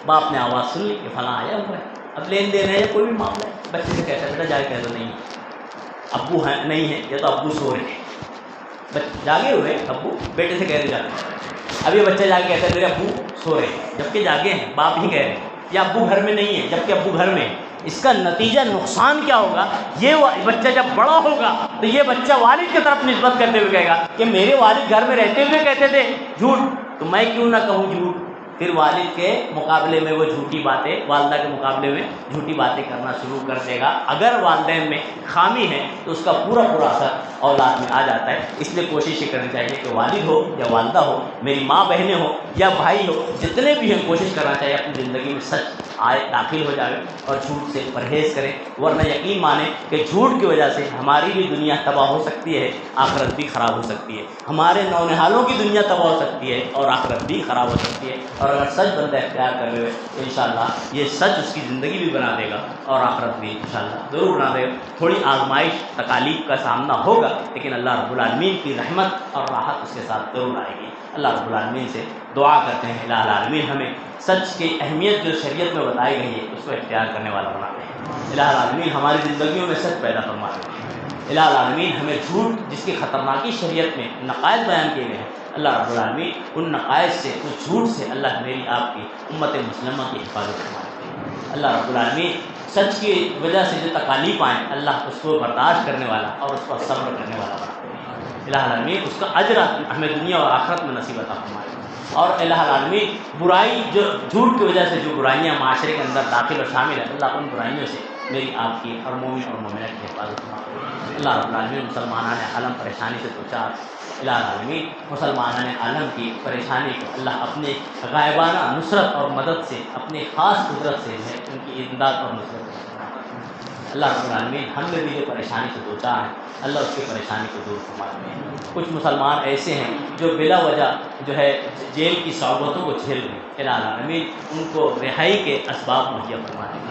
باپ نے آواز سن لی کہ فلاں آیا ہوا ہے، اب لین دین ہے یا کوئی بھی معاملہ ہے، بچے سے کہتا ہے بیٹا جا کے کہہ دو نہیں ابو ہیں نہیں ہے، یا تو ابو سو رہے ہیں، جاگے ہوئے ابو بیٹے سے کہہ رہے جاتے، اب یہ بچہ جا کے کہتا ہے میرے ابو سو رہے ہیں، جبکہ جاگے ہیں، باپ ہی کہہ رہے ہیں، یا ابو گھر میں نہیں ہے جبکہ ابو گھر میں ہے۔ اس کا نتیجہ نقصان کیا ہوگا؟ یہ بچہ جب بڑا ہوگا تو یہ بچہ والد کی طرف نسبت کرتے ہوئے کہے گا کہ میرے والد گھر میں رہتے ہوئے کہتے تھے جھوٹ، تو میں کیوں نہ کہوں جھوٹ۔ پھر والد کے مقابلے میں وہ جھوٹی باتیں، والدہ کے مقابلے میں جھوٹی باتیں کرنا شروع کر دے گا۔ اگر والدین میں خامی ہے تو اس کا پورا اثر اولاد میں آ جاتا ہے۔ اس لیے کوشش یہ کرنی چاہیے کہ والد ہو یا والدہ ہو، میری ماں بہنیں ہو یا بھائی ہو، جتنے بھی ہیں کوشش کرنا چاہیے اپنی زندگی میں سچ داخل ہو جائے اور جھوٹ سے پرہیز کریں، ورنہ یقین مانیں کہ جھوٹ کی وجہ سے ہماری بھی دنیا تباہ ہو سکتی ہے، آخرت بھی خراب ہو سکتی ہے، ہمارے نونہالوں کی دنیا تباہ ہو سکتی ہے اور آخرت بھی خراب ہو سکتی ہے۔ اور اگر سچ بندہ اختیار کر لے تو انشاءاللہ یہ سچ اس کی زندگی بھی بنا دے گا اور آخرت بھی انشاءاللہ ضرور بنا دے گا۔ تھوڑی آزمائش تکالیف کا سامنا ہوگا، لیکن اللہ رب العالمین کی رحمت اور راحت اس کے ساتھ ضرور آئے گی۔ اللہ رب العالمین سے دعا کرتے ہیں الہ العالمین ہمیں سچ کی اہمیت جو شریعت میں بتائی گئی ہے اس کو اختیار کرنے والا بنا دے۔ الہ العالمین ہماری زندگیوں میں سچ پیدا فرما دے۔ الہ العالمین ہمیں جھوٹ جس کی خطرناکی شریعت میں نقائص بیان کیے گئے ہیں، اللہ رب العالمین ان نقائص سے، اس جھوٹ سے اللہ میری آپ کی امت مسلمہ کی حفاظت فرمائے۔ اللہ رب العالمین سچ کی وجہ سے جو تکالیف آئیں اللہ اس کو برداشت کرنے والا اور اس پر صبر کرنے والا بنا دے۔ الہ العالمین اس کا اجر ہمیں دنیا اور آخرت میں نصیب عطا فرمائے۔ اور الہ العالمین برائی جو جھوٹ کی وجہ سے جو برائیاں معاشرے کے اندر داخل اور شامل ہیں، اللہ ان برائیوں سے میری آپ کی اور مومن اور مومنات کی حفاظت فرمائے۔ اللہ رب العالمین مسلمانان عالم پریشانی سے دوچار، الہ العالمین مسلمانان عالم کی پریشانی کو اللہ اپنے غائبانہ نصرت اور مدد سے، اپنے خاص قدرت سے جو ہے ان کی امداد اور نصرت فرمائے۔ اللہ رب العالمین ہم میں بھی جو پریشانی سے دوچار ہیں اللہ اس کی پریشانی کو دور فرمائے۔ کچھ مسلمان ایسے ہیں جو بلا وجہ جو ہے جیل کی صعوبتوں کو جھیل رہے ہیں، الہ العالمین ان کو رہائی کے اسباب مہیا فرمائے۔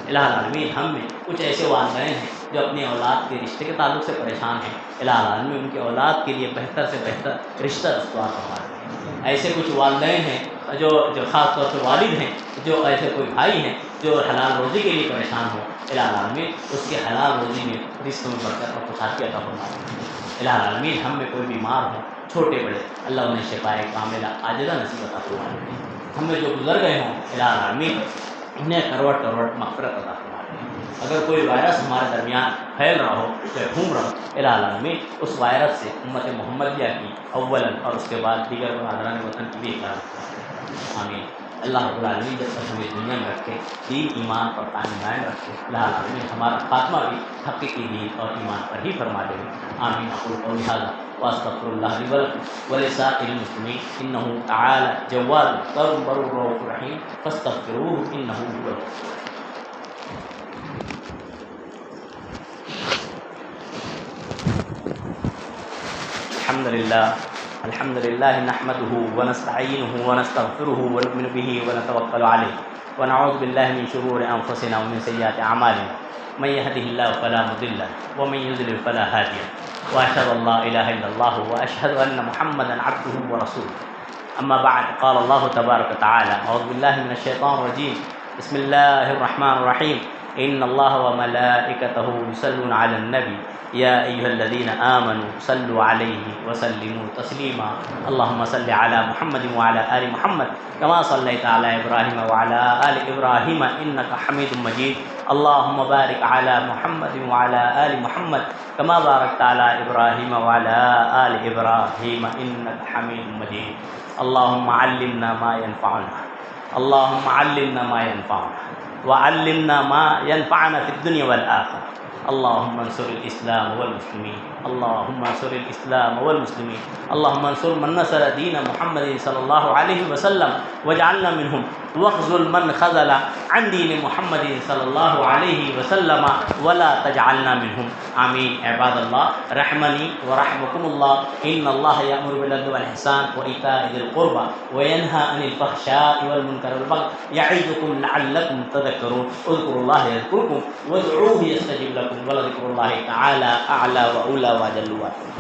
الہ العالمین ہم میں کچھ ایسے والدین ہیں جو اپنی اولاد کے رشتے کے تعلق سے پریشان ہیں، الہ العالمین ان کے اولاد کے لیے بہتر سے بہتر رشتہ استوار فرمائے۔ ایسے کچھ والدین ہیں جو خاص طور سے والد ہیں، جو ایسے کوئی بھائی ہیں جو حلال روزی کے لیے پریشان ہوں، الہ العالمین اس کے حلال روزی میں رزق میں برکت اور خوشحالی عطا فرمائے۔ الہ العالمین ہم میں کوئی بیمار ہو چھوٹے بڑے اللہ انہیں شفائے کاملہ عاجلہ نصیب عطا فرمائے۔ ہم میں جو گزر گئے ہوں الہ العالمین انہیں کروڑ کروڑ مغفرت عطا فرما دے۔ اگر کوئی وائرس ہمارے درمیان پھیل رہا ہو یا گھوم رہا ہو الہ العالمین اس وائرس سے امت محمدیہ کی اولاً اور اس کے بعد دیگر برادران وطن کی بھی حفاظت۔ آمین۔ اللہ رب العالمین جب تک ہمیں دنیا میں رکھے دین ایمان پر قائم رکھے، اللہ العالمین ہمارا خاتمہ بھی حقیقی دین اور ایمان پر ہی فرما دے۔ آمین۔ اقول قولی ھذا واستغفر اللہ لی ولکم ولسائر المسلمین انہ تعالی جواد بر رؤوف رحیم فاستغفروہ انہ هو الغفور۔ الحمد للہ نحمده ونستعینه ونستغفره ونؤمن به ونتوکل علیہ ونعوذ باللہ من شرور انفسنا ومن سیئات اعمالنا من يهده الله فلا مضل له ومن يضلل فلا هادي له واشهد ان لا اله الا الله واشهد ان محمدا عبده ورسوله اما بعد قال الله تبارك وتعالى اعوذ باللہ من الشیطان الرجیم بسم اللہ الرحمن الرحیم ان اللہ وملائکته یصلون علی النبی یا ایھا الذین آمنوا صلوا علیہ وسلموا تسلیما اللهم صل علی محمد وعلی آل محمد كما صلیت علی ابراہیم وعلی آل ابراہیم انک حمید مجید اللهم بارک علی محمد وعلی آل محمد كما بارکت علی ابراہیم وعلی آل ابراہیم انک حمید مجید اللهم علمنا ما ينفعنا اللهم علمنا ما ينفعنا وعلمنا ما ينفعنا في الدنيا والآخرة اللهم انصر الإسلام والمسلمين اللهم انصر الإسلام والمسلمين اللهم انصر من نصر دين محمد صلى الله عليه وسلم واجعلنا منهم واخذل من خذل عن دين محمد صلى الله عليه وسلم ولا تجعلنا منهم آمين عباد الله رحمني ورحمكم الله إن الله يأمر بالعدل والإحسان وإيتاء ذي القربى وينهى عن الفحشاء والمنكر والبغي يعظكم لعلكم تذكرون اذكروا الله يذكركم وادعوه يستجب لكم ولذكر الله تعالى أعلى وأولى وأجل وأكبر